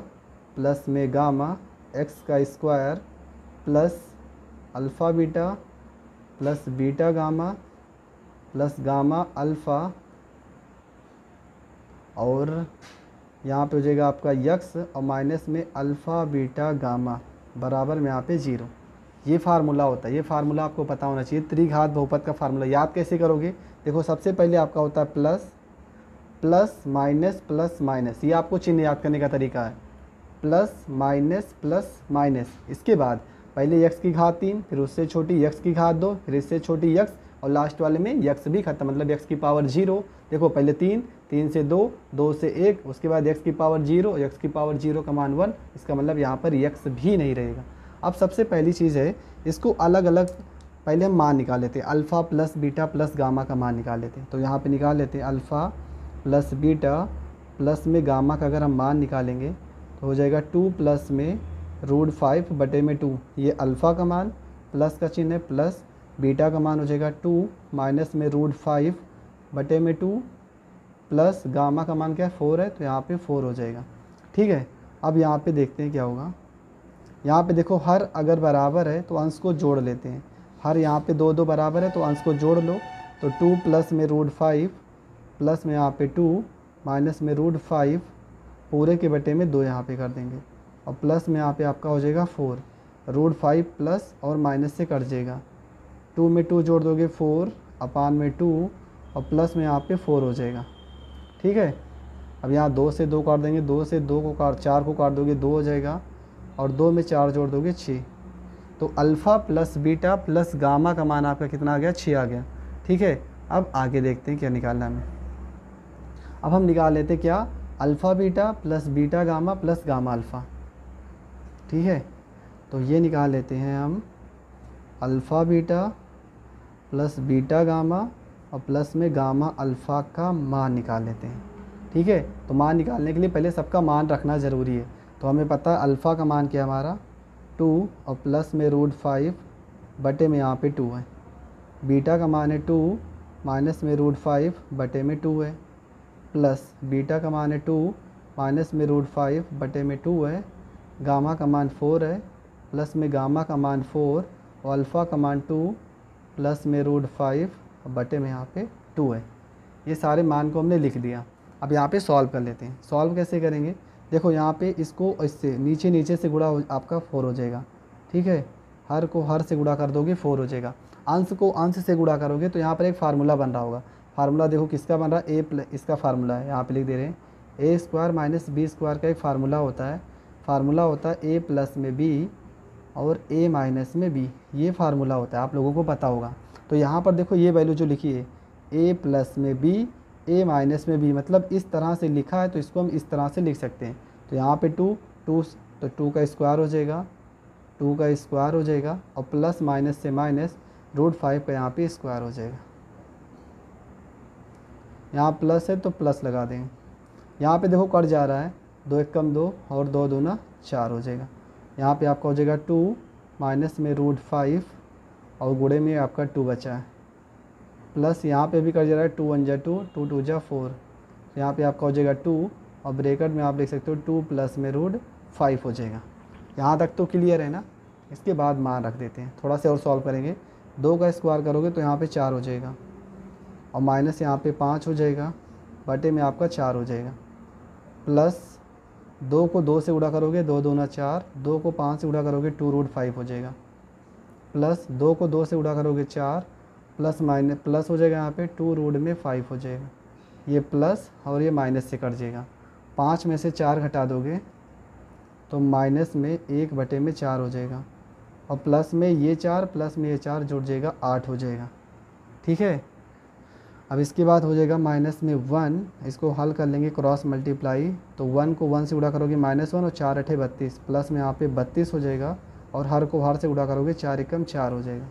plus में गामा x का square plus alpha beta plus beta gamma plus gamma alpha, और यहाँ पे हो जाएगा आपका x और माइनस में अल्फ़ा बीटा गामा बराबर में यहाँ पे 0। ये फार्मूला होता है, ये फार्मूला आपको पता होना चाहिए। त्रिघात बहुपद का फार्मूला याद कैसे करोगे, देखो सबसे पहले आपका होता है प्लस प्लस माइनस, ये आपको चिन्ह याद करने का तरीका है, प्लस माइनस। इसके बाद पहले x की घात 3, फिर उससे छोटी x की घात 2, फिर इससे छोटी x और लास्ट वाले में x भी खत्म, मतलब x की पावर 0। देखो पहले 3 से 2, 2 से 1, उसके बाद x की पावर 0, x की पावर 0 का मान 1, इसका मतलब यहाँ पर x भी नहीं रहेगा। अब सबसे पहली चीज़ है इसको अलग अलग पहले हम मान निकाल लेते हैं, alpha plus beta plus gamma का मान निकाल लेते हैं। तो यहाँ पे निकाल लेते हैं अल्फ़ा प्लस बीटा प्लस में गामा का अगर हम मान निकालेंगे तो हो जाएगा 2 प्लस में √5/2, ये अल्फ़ा का मान, प्लस का चिन्ह है प्लस, बीटा का मान हो जाएगा 2 माइनस में √5/2 प्लस गामा का मान क्या है 4 है, तो यहाँ पे 4 हो जाएगा। ठीक है, अब यहाँ पे देखते हैं क्या होगा। यहाँ पे देखो हर अगर बराबर है तो अंश को जोड़ लेते हैं, हर यहाँ पे 2 बराबर है तो अंश को जोड़ लो। तो 2 प्लस में √5 प्लस में यहाँ पे 2 माइनस में √5 पूरे के बटे में 2 यहाँ पे कर देंगे, और प्लस में यहाँ पे आपका हो जाएगा 4, √5 प्लस और माइनस से कट जाएगा, 2 में 2 जोड़ दोगे 4/2 और प्लस में यहाँ पे 4 हो जाएगा। ठीक है, अब यहाँ 2 से 2 काट देंगे, 2 से 2 को 4 को काट दोगे 2 हो जाएगा, और 2 में 4 जोड़ दोगे 6। तो alpha plus beta plus gamma का मान आपका कितना आ गया 6 आ गया। ठीक है, अब आगे देखते हैं क्या निकालना है हमें। अब हम निकाल लेते क्या, alpha beta plus beta gamma plus gamma alpha. ठीक है, तो ये निकाल लेते हैं हम alpha beta plus beta gamma और प्लस में गामा अल्फ़ा का मान निकाल लेते हैं। ठीक है, तो मान निकालने के लिए पहले सबका मान रखना ज़रूरी है। तो हमें पता है अल्फ़ा का मान क्या है हमारा 2 और प्लस में √5 बटे में यहाँ पे 2 है, बीटा का मान है 2 माइनस में √5 बटे में 2 है, प्लस बीटा का मान है 2 माइनस में √5 बटे में 2 है, गामा का मान 4 है, प्लस में गामा का मान 4 और अल्फ़ा का मान 2 प्लस में √5 बटे में यहाँ पे 2 है। ये सारे मान को हमने लिख दिया। अब यहाँ पे सॉल्व कर लेते हैं। सॉल्व कैसे करेंगे, देखो यहाँ पे इसको इससे नीचे से गुणा आपका 4 हो जाएगा। ठीक है, हर को हर से गुणा कर दोगे 4 हो जाएगा, अंश को अंश से गुणा करोगे तो यहाँ पर एक फार्मूला बन रहा होगा। फार्मूला देखो किसका बन रहा है, इसका फार्मूला है, यहाँ पे लिख दे रहे हैं a² माइनस b² का एक फार्मूला होता है। फार्मूला होता है a प्लस में b और a माइनस में b, ये फार्मूला होता है, आप लोगों को पता होगा। तो यहाँ पर देखो ये वैल्यू जो लिखी है a प्लस में b a माइनस में b, मतलब इस तरह से लिखा है तो इसको हम इस तरह से लिख सकते हैं। तो यहाँ पे 2 तो 2 का स्क्वायर हो जाएगा, 2 का स्क्वायर हो जाएगा, और प्लस माइनस से माइनस √5 का यहाँ पे स्क्वायर हो जाएगा। यहाँ प्लस है तो प्लस लगा देंगे, यहाँ पे देखो कट जा रहा है, 2 1 कम 2 और 2 दूना 4 हो जाएगा। यहाँ पे आपका हो जाएगा 2 माइनस में √5 और गुणे में आपका 2 बचा है, प्लस यहाँ पे भी कट जा रहा है 2 1 जा 2, 2 2 जा 4, यहाँ पे आपका हो जाएगा 2 और ब्रैकेट में आप देख सकते हो 2 प्लस में रूट 5 हो जाएगा। यहाँ तक तो क्लियर है ना। इसके बाद मान रख देते हैं, थोड़ा सा और सॉल्व करेंगे। 2 का स्क्वायर करोगे तो यहाँ पे 4 हो जाएगा और माइनस यहाँ पे 5 हो जाएगा, बटे में आपका 4 हो जाएगा, प्लस 2 को 2 से गुणा करोगे 2 दूना 4, 2 को 5 से गुणा करोगे 2 रूट 5 हो जाएगा, प्लस 2 को 2 से गुणा करोगे 4, प्लस माइनस प्लस हो जाएगा यहाँ पे 2 रूट में 5 हो जाएगा, ये प्लस और ये माइनस से कट जाएगा। 5 में से 4 घटा दोगे तो माइनस में 1 बटे में 4 हो जाएगा और प्लस में ये 4 प्लस में ये 4 जुड़ जाएगा 8 हो जाएगा। ठीक है, अब इसके बाद हो जाएगा माइनस में 1, इसको हल कर लेंगे क्रॉस मल्टीप्लाई, तो 1 को 1 से गुणा करोगे -1 और 4 8 32, प्लस में यहाँ पे 32 हो जाएगा और हर को हर से गुणा करोगे 4 एकम 4 हो जाएगा।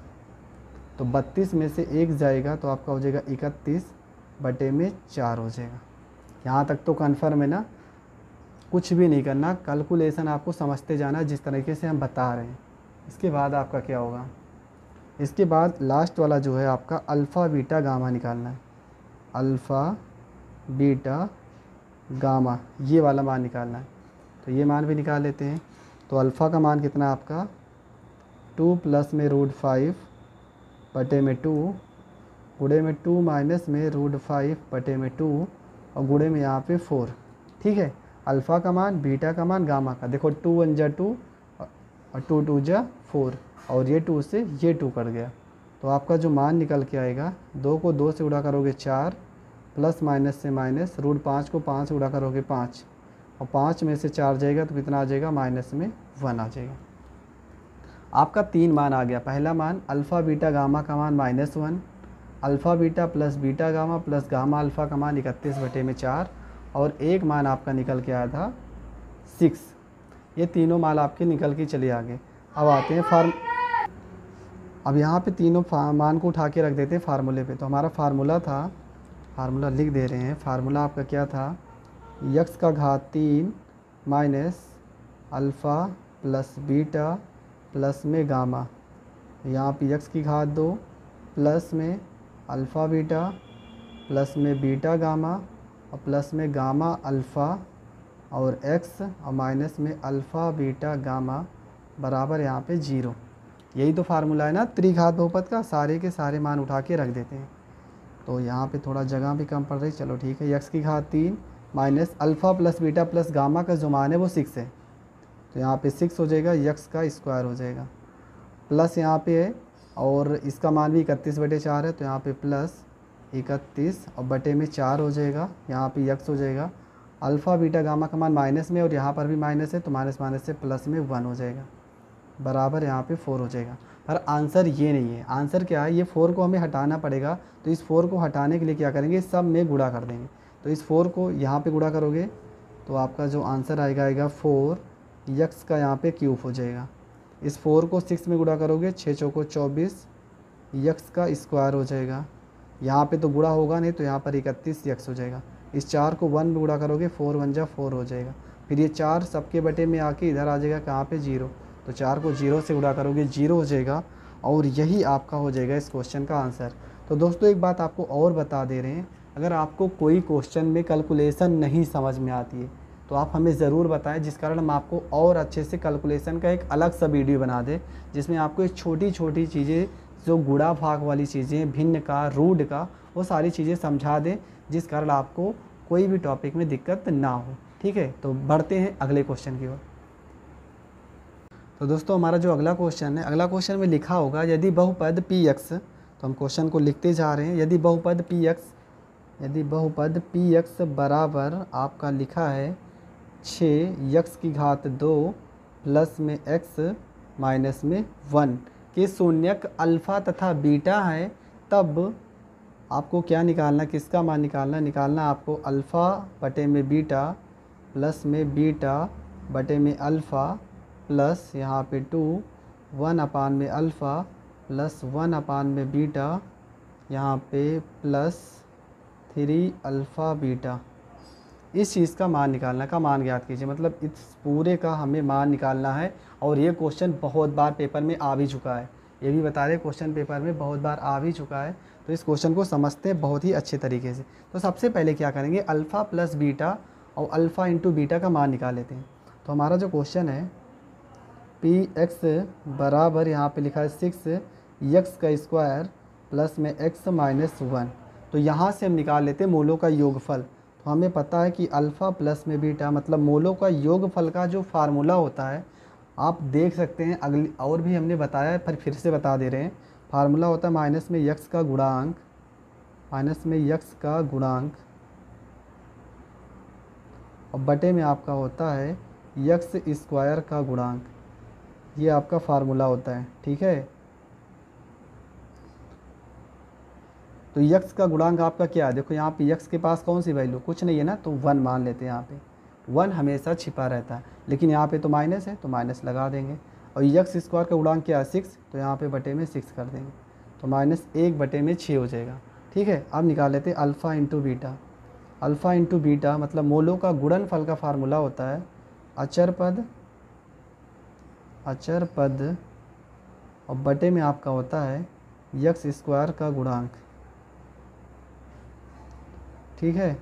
तो 32 में से 1 जाएगा तो आपका हो जाएगा 31 बटे में 4 हो जाएगा। यहाँ तक तो कन्फर्म है ना, कुछ भी नहीं करना, कैलकुलेशन आपको समझते जाना जिस तरीके से हम बता रहे हैं। इसके बाद आपका क्या होगा, इसके बाद लास्ट वाला जो है आपका अल्फ़ा बीटा गामा निकालना है। अल्फ़ा बीटा गामा ये वाला मान निकालना है, तो ये मान भी निकाल लेते हैं। तो अल्फ़ा का मान कितना आपका 2 प्लस में रूट 5 बटे में 2, गुणे में 2 माइनस में रूट 5 बटे में 2 और गुणे में यहाँ पे 4। ठीक है, अल्फ़ा का मान, बीटा का मान, गामा का। देखो 2 1 जा 2 और 2 2 जा 4 और ये 2 से ये 2 कट गया, तो आपका जो मान निकल के आएगा 2 को 2 से गुणा करोगे 4, प्लस माइनस से माइनस, रूट 5 को 5 से गुणा करोगे 5 और 5 में से 4 जाएगा तो कितना आ जाएगा, माइनस में 1 आ जाएगा। आपका 3 मान आ गया। पहला मान अल्फ़ा बीटा गामा का मान -1, alpha beta plus beta gamma plus gamma alpha का मान 31 बटे में 4 और एक मान आपका निकल के आया था 6। ये तीनों मान आपके निकल के चले आ गए। अब आते हैं अब यहाँ पे तीनों मान को उठा के रख देते हैं फार्मूले पे। तो हमारा फार्मूला था, फार्मूला लिख दे रहे हैं। फार्मूला आपका क्या था, यक्स का घात 3 minus alpha plus beta plus में गामा, यहाँ पे यक्स की घात 2 प्लस में अल्फ़ा बीटा प्लस में बीटा गामा और प्लस में गामा अल्फ़ा और एक्स और माइनस में अल्फ़ा बीटा गामा बराबर यहाँ पे 0। यही तो फार्मूला है ना त्रिघात बहुपद का। सारे के सारे मान उठा के रख देते हैं। तो यहाँ पे थोड़ा जगह भी कम पड़ रही, चलो ठीक है। यक्स की घात 3 minus alpha plus beta plus gamma का जो मान है वो 6 है, तो यहाँ पे 6 हो जाएगा, यक्स का स्क्वायर हो जाएगा, प्लस यहाँ पे है और इसका मान भी 31 बटे 4 है, तो यहाँ पे प्लस 31 और बटे में 4 हो जाएगा, यहाँ पे यक्स हो जाएगा। अल्फ़ा बीटा गामा का मान माइनस में और यहाँ पर भी माइनस है, तो माइनस माइनस से प्लस में 1 हो जाएगा, बराबर यहाँ पे 4 हो जाएगा। पर आंसर ये नहीं है। आंसर क्या है, ये 4 को हमें हटाना पड़ेगा। तो इस 4 को हटाने के लिए क्या करेंगे, सब में गुणा कर देंगे। तो इस 4 को यहाँ पे गुणा करोगे तो आपका जो आंसर आएगा 4 यक्स का यहाँ पे क्यूब हो जाएगा। इस 4 को 6 में गुणा करोगे 6 चौको 24 यक्स का स्क्वायर हो जाएगा। यहाँ पे तो गुणा होगा नहीं, तो यहाँ पर 31 यक्स हो जाएगा। इस 4 को 1 में गुणा करोगे 4 1 जा 4 हो जाएगा। फिर ये 4 सबके बटे में आके इधर आ जाएगा कहाँ पे 0, तो 4 को 0 से गुणा करोगे 0 हो जाएगा और यही आपका हो जाएगा इस क्वेश्चन का आंसर। तो दोस्तों एक बात आपको और बता दे रहे हैं, अगर आपको कोई क्वेश्चन में कैलकुलेशन नहीं समझ में आती है तो आप हमें ज़रूर बताएं, जिस कारण हम आपको और अच्छे से कैलकुलेशन का एक अलग सा वीडियो बना दें, जिसमें आपको ये छोटी छोटी चीज़ें जो गुणा भाग वाली चीज़ें, भिन्न का, रूट का, वो सारी चीज़ें समझा दें, जिस कारण आपको कोई भी टॉपिक में दिक्कत ना हो। ठीक है, तो बढ़ते हैं अगले क्वेश्चन की ओर। तो दोस्तों हमारा जो अगला क्वेश्चन है, अगला क्वेश्चन में लिखा होगा यदि बहुपद पी एक्स, तो हम क्वेश्चन को लिखते जा रहे हैं। यदि बहुपद पी एक्स बराबर आपका लिखा है 6 यक्स की घात 2 प्लस में एक्स माइनस में 1 के शून्यक अल्फ़ा तथा बीटा है, तब आपको क्या निकालना, किसका मान निकालना आपको अल्फ़ा बटे में बीटा प्लस में बीटा बटे में अल्फ़ा प्लस यहाँ पे 2 1 अपान में अल्फ़ा प्लस 1 अपान में बीटा, यहाँ पे प्लस 3 अल्फ़ा बीटा। इस चीज़ का मान निकालना, का मान ज्ञात कीजिए। मतलब इस पूरे का हमें मान निकालना है और ये क्वेश्चन बहुत बार पेपर में आ भी चुका है। ये भी बता रहे क्वेश्चन पेपर में बहुत बार आ भी चुका है, तो इस क्वेश्चन को समझते हैं बहुत ही अच्छे तरीके से। तो सबसे पहले क्या करेंगे, अल्फ़ा प्लस बीटा और अल्फ़ा इंटू बीटा का मान निकाल लेते हैं। तो हमारा जो क्वेश्चन है पी एक्स बराबर यहाँ पे लिखा है 6 एक्स का स्क्वायर प्लस में एक्स माइनस 1। तो यहाँ से हम निकाल लेते हैं मोलों का योगफल। तो हमें पता है कि अल्फ़ा प्लस में बीटा मतलब मोलों का योगफल का जो फार्मूला होता है, आप देख सकते हैं अगली और भी हमने बताया है, फिर से बता दे रहे हैं। फार्मूला होता है माइनस में यक्स का गुणांक, माइनस में यक्स का गुणांक और बटे में आपका होता है यक्स स्क्वायर का गुणांक। ये आपका फार्मूला होता है, ठीक है। तो यक्स का गुणांक आपका क्या है, देखो यहाँ पे यक्स के पास कौन सी वैल्यू, कुछ नहीं है ना, तो 1 मान लेते हैं। यहाँ पे 1 हमेशा छिपा रहता है, लेकिन यहाँ पे तो माइनस है तो माइनस लगा देंगे। और यक्स स्क्वायर का गुणांक क्या है 6, तो यहाँ पे बटे में 6 कर देंगे, तो -1/6 हो जाएगा, ठीक है। अब निकाल लेते हैं alpha into beta. Alpha into beta मतलब मोलों का गुणनफल का फार्मूला होता है अचर पद और बटे में आपका होता है यक्स स्क्वायर का गुणांक, ठीक है।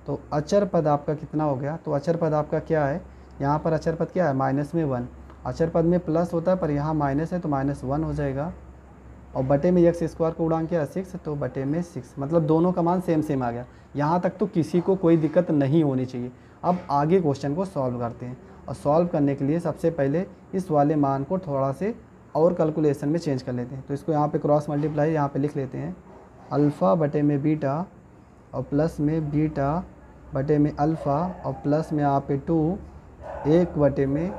तो अचर पद आपका कितना हो गया, तो अचर पद आपका क्या है, यहाँ पर अचर पद क्या है -1। अचर पद में प्लस होता है पर यहाँ माइनस है तो -1 हो जाएगा। और बटे में यक्स स्क्वायर का गुणांक क्या है 6, तो बटे में 6 मतलब दोनों का मान सेम आ गया। यहाँ तक तो किसी को कोई दिक्कत नहीं होनी चाहिए। अब आगे क्वेश्चन को सॉल्व करते हैं, और सॉल्व करने के लिए सबसे पहले इस वाले मान को थोड़ा से और कैलकुलेशन में चेंज कर लेते हैं। तो इसको यहाँ पे क्रॉस मल्टीप्लाई यहाँ पे लिख लेते हैं, अल्फ़ा बटे में बीटा और प्लस में बीटा बटे में अल्फ़ा और प्लस में यहाँ पे 2 1 बटे में।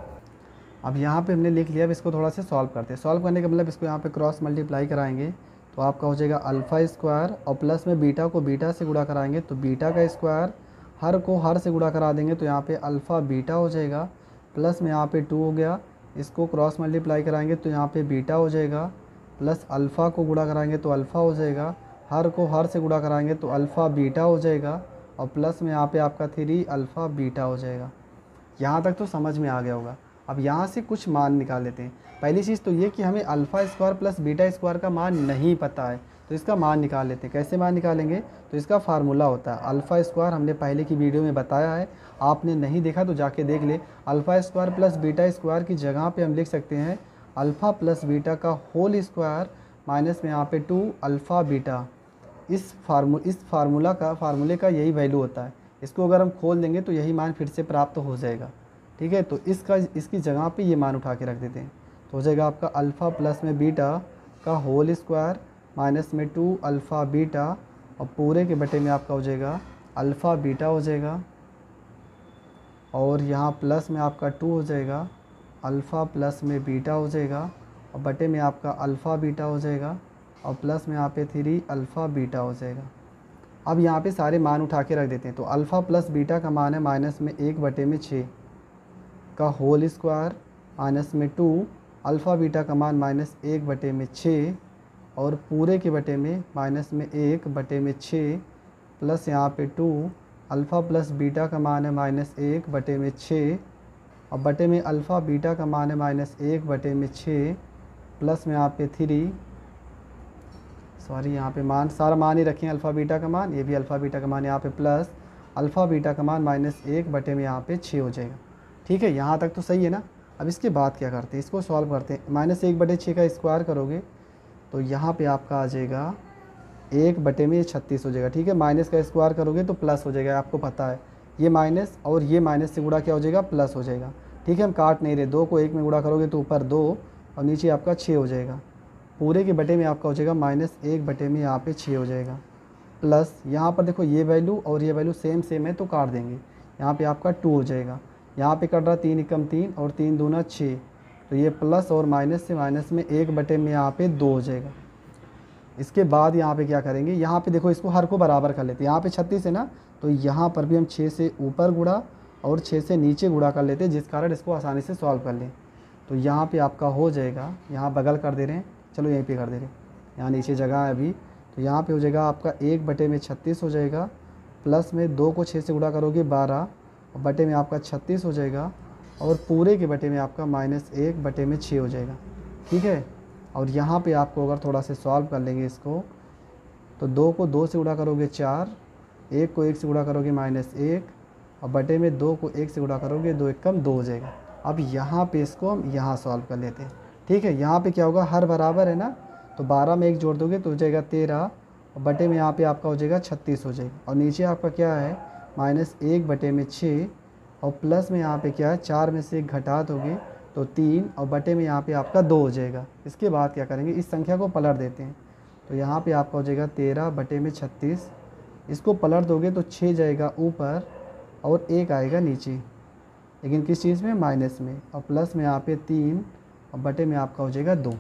अब यहाँ पे हमने लिख लिया, अब इसको थोड़ा से सॉल्व करते हैं। सॉल्व करने का मतलब इसको यहाँ पे क्रॉस मल्टीप्लाई कराएंगे तो आपका हो जाएगा अल्फ़ा स्क्वायर और प्लस में बीटा को बीटा से गुणा कराएंगे तो बीटा का स्क्वायर, हर को हर से गुणा करा देंगे तो यहाँ पे अल्फ़ा बीटा हो जाएगा, प्लस में यहाँ पे 2 हो गया, इसको क्रॉस मल्टीप्लाई कराएंगे तो यहाँ पे बीटा हो जाएगा, प्लस अल्फ़ा को गुणा कराएंगे तो अल्फ़ा हो जाएगा, हर को हर से गुणा कराएंगे तो अल्फ़ा बीटा हो जाएगा, और प्लस में यहाँ पे आपका 3 अल्फ़ा बीटा हो जाएगा। यहाँ तक तो समझ में आ गया होगा। अब यहाँ से कुछ मान निकाल लेते हैं। पहली चीज़ तो ये कि हमें alpha square plus beta square का मान नहीं पता है, तो इसका मान निकाल लेते हैं। कैसे मान निकालेंगे, तो इसका फार्मूला होता है अल्फ़ा स्क्वायर, हमने पहले की वीडियो में बताया है, आपने नहीं देखा तो जाके देख ले। Alpha square plus beta square की जगह पे हम लिख सकते हैं अल्फ़ा प्लस बीटा का होल स्क्वायर माइनस में यहाँ पे 2 अल्फ़ा बीटा। इस फार्मूले का यही वैल्यू होता है। इसको अगर हम खोल देंगे तो यही मान फिर से प्राप्त हो जाएगा, ठीक है। तो इसकी जगह पे ये मान उठा के रख देते हैं, तो हो जाएगा आपका अल्फ़ा प्लस में बीटा का होल स्क्वायर माइनस में 2 अल्फ़ा बीटा और पूरे के बटे में आपका हो जाएगा अल्फ़ा बीटा हो जाएगा, और यहाँ प्लस में आपका 2 हो जाएगा, अल्फ़ा प्लस में बीटा हो जाएगा और बटे में आपका अल्फ़ा बीटा हो जाएगा, और प्लस में यहाँ पे 3 अल्फ़ा बीटा हो जाएगा। अब यहाँ पे सारे मान उठा के रख देते हैं। तो अल्फ़ा प्लस बीटा का मान है माइनस में 1/6 का होल स्क्वायर माइनस में 2 अल्फ़ा बीटा का मान -1/6 और पूरे के बटे में -1/6 प्लस यहाँ पे 2 अल्फ़ा प्लस बीटा का मान है -1/6 और बटे में अल्फ़ा बीटा का मान है -1/6 प्लस में यहाँ पे 3, सॉरी यहाँ पे मान सारा मान ही रखें अल्फ़ा बीटा का मान, ये भी अल्फ़ा बीटा का मान यहाँ पे प्लस अल्फ़ा बीटा का मान -1 में यहाँ पे 6 हो जाएगा, ठीक है। यहाँ तक तो सही है ना। अब इसके बाद क्या करते हैं, इसको सॉल्व करते हैं। -1/6 का स्क्वायर करोगे तो यहाँ पे आपका आ जाएगा 1/36 हो जाएगा, ठीक है। माइनस का स्क्वायर करोगे तो प्लस हो जाएगा, आपको पता है ये माइनस और ये माइनस से गुणा क्या हो जाएगा, प्लस हो जाएगा, ठीक है। हम काट नहीं रहे, 2 को 1 में गुणा करोगे तो ऊपर 2 और नीचे आपका 6 हो जाएगा। पूरे के बटे में आपका हो जाएगा -1 में यहाँ पे 6 हो जाएगा, प्लस यहाँ पर देखो ये वैल्यू और ये वैल्यू सेम है तो काट देंगे, यहाँ पे आपका 2 हो जाएगा। यहाँ पे कट रहा 3 एकम 3 और 3 दूना 6, तो ये प्लस और माइनस से माइनस में 1 में यहाँ पे 2 हो जाएगा। इसके बाद यहाँ पे क्या करेंगे, यहाँ पे देखो इसको हर को बराबर कर लेते हैं। यहाँ पे 36 है ना, तो यहाँ पर भी हम 6 से ऊपर गुणा और 6 से नीचे गुणा कर लेते हैं, जिस कारण इसको आसानी से सॉल्व कर लें। तो यहाँ पे आपका हो जाएगा, यहाँ बगल कर दे रहे हैं, चलो यहीं पे कर दे रहे हैं, यहाँ नीचे जगह है अभी, तो यहाँ पे हो जाएगा आपका 1/36 हो जाएगा, प्लस में 2 को 6 से गुणा करोगे 12 और बटे में आपका 36 हो जाएगा, और पूरे के बटे में आपका -1/6 हो जाएगा, ठीक है। और यहाँ पे आपको अगर थोड़ा से सॉल्व कर लेंगे इसको, तो 2 को 2 से गुणा करोगे 4, 1 को 1 से गुणा करोगे -1 और बटे में 2 को 1 से गुणा करोगे 2 एकम 2 हो जाएगा। अब यहाँ पे इसको हम यहाँ सॉल्व कर लेते हैं। ठीक है, यहाँ पे क्या होगा, हर बराबर है ना, तो 12 में 1 जोड़ दोगे तो हो जाएगा 13 और बटे में यहाँ पे आपका हो जाएगा 36 हो जाएगा। और नीचे आपका क्या है -1 बटे में 6 और प्लस में यहाँ पे क्या है 4 में से 1 घटा दोगे तो 3 और बटे में यहाँ पे आपका 2 हो जाएगा। इसके बाद क्या करेंगे, इस संख्या को पलट देते हैं तो यहाँ पे आपका हो जाएगा 13 बटे में 36। इसको पलट दोगे तो 6 जाएगा ऊपर और 1 आएगा नीचे, लेकिन किस चीज़ में, माइनस में। और प्लस में यहाँ पे 3 और बटे में आपका हो जाएगा 2।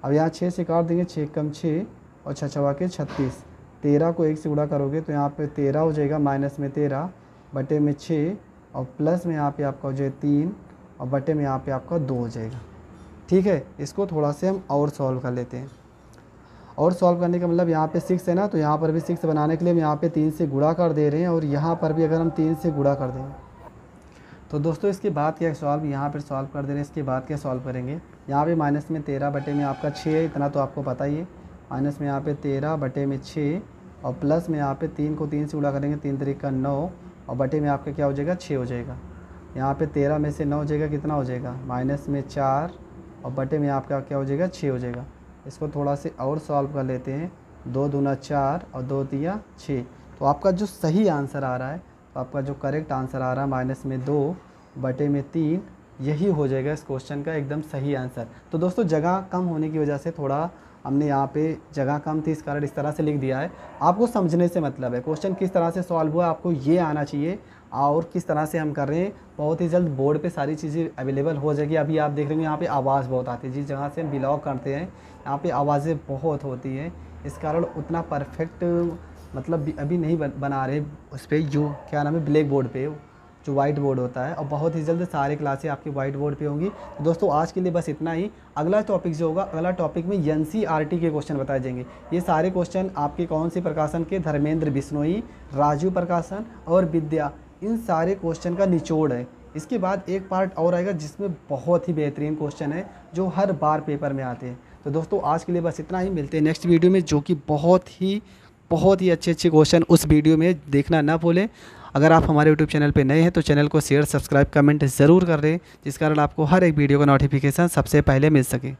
अब यहाँ 6 से काट देंगे, 6 कम 6 और 6 छवा के 36। 13 को 1 से गुणा करोगे तो यहाँ पे 13 हो जाएगा, माइनस में 13 बटे में 6 और प्लस में यहाँ पे आपका हो जाएगा 3 और बटे में यहाँ पे आपका 2 हो जाएगा। ठीक है, इसको थोड़ा से हम और सॉल्व कर लेते हैं। और सॉल्व करने का मतलब यहाँ पे 6 है ना, तो यहाँ पर भी 6 बनाने के लिए हम यहाँ पे 3 से गुणा कर दे रहे हैं और यहाँ पर भी अगर हम 3 से गुणा कर दें तो दोस्तों इसके बाद क्या सॉल्व, यहाँ पर सॉल्व कर दे रहे हैं। इसके बाद क्या सॉल्व करेंगे, यहाँ पे माइनस में 13 बटे में आपका 6 है, इतना तो आपको पता ही है। माइनस में यहाँ पे 13 बटे में 6 और प्लस में यहाँ पे 3 को 3 से गुणा करेंगे, 3 तरीका 9 और बटे में आपका क्या हो जाएगा 6 हो जाएगा। यहाँ पे 13 में से 9 हो जाएगा, कितना हो जाएगा, माइनस में 4 और बटे में आपका क्या हो जाएगा 6 हो जाएगा। इसको थोड़ा से और सॉल्व कर लेते हैं, 2 दूना 4 और 2 तिया 6। तो आपका जो सही आंसर आ रहा है, तो आपका जो करेक्ट आंसर आ रहा है माइनस में 2 बटे में 3, यही हो जाएगा इस क्वेश्चन का एकदम सही आंसर। तो दोस्तों जगह कम होने की वजह से थोड़ा हमने यहाँ पे जगह कम थी, इस कारण इस तरह से लिख दिया है। आपको समझने से मतलब है, क्वेश्चन किस तरह से सॉल्व हुआ आपको ये आना चाहिए और किस तरह से हम कर रहे हैं। बहुत ही जल्द बोर्ड पे सारी चीज़ें अवेलेबल हो जाएगी। अभी आप देख रहे हैं यहाँ पे आवाज़ बहुत आती है, जिस जगह से हम बिलोंग करते हैं यहाँ पे आवाज़ें बहुत होती हैं, इस कारण उतना परफेक्ट मतलब अभी नहीं बना रहे उस पर, जो क्या नाम है ब्लैक बोर्ड पे जो वाइट बोर्ड होता है। और बहुत ही जल्द सारे क्लासें आपकी वाइट बोर्ड पे होंगी। तो दोस्तों आज के लिए बस इतना ही। अगला टॉपिक जो होगा, अगला टॉपिक में NCERT के क्वेश्चन बताए जाएंगे। ये सारे क्वेश्चन आपके कौन सी प्रकाशन के, धर्मेंद्र बिश्नोई, राजू प्रकाशन और विद्या, इन सारे क्वेश्चन का निचोड़ है। इसके बाद एक पार्ट और आएगा जिसमें बहुत ही बेहतरीन क्वेश्चन है जो हर बार पेपर में आते हैं। तो दोस्तों आज के लिए बस इतना ही, मिलते हैं नेक्स्ट वीडियो में, जो कि बहुत ही अच्छे क्वेश्चन उस वीडियो में देखना ना भूलें। अगर आप हमारे YouTube चैनल पे नए हैं तो चैनल को शेयर, सब्सक्राइब, कमेंट ज़रूर कर दें, जिस कारण आपको हर एक वीडियो का नोटिफिकेशन सबसे पहले मिल सके।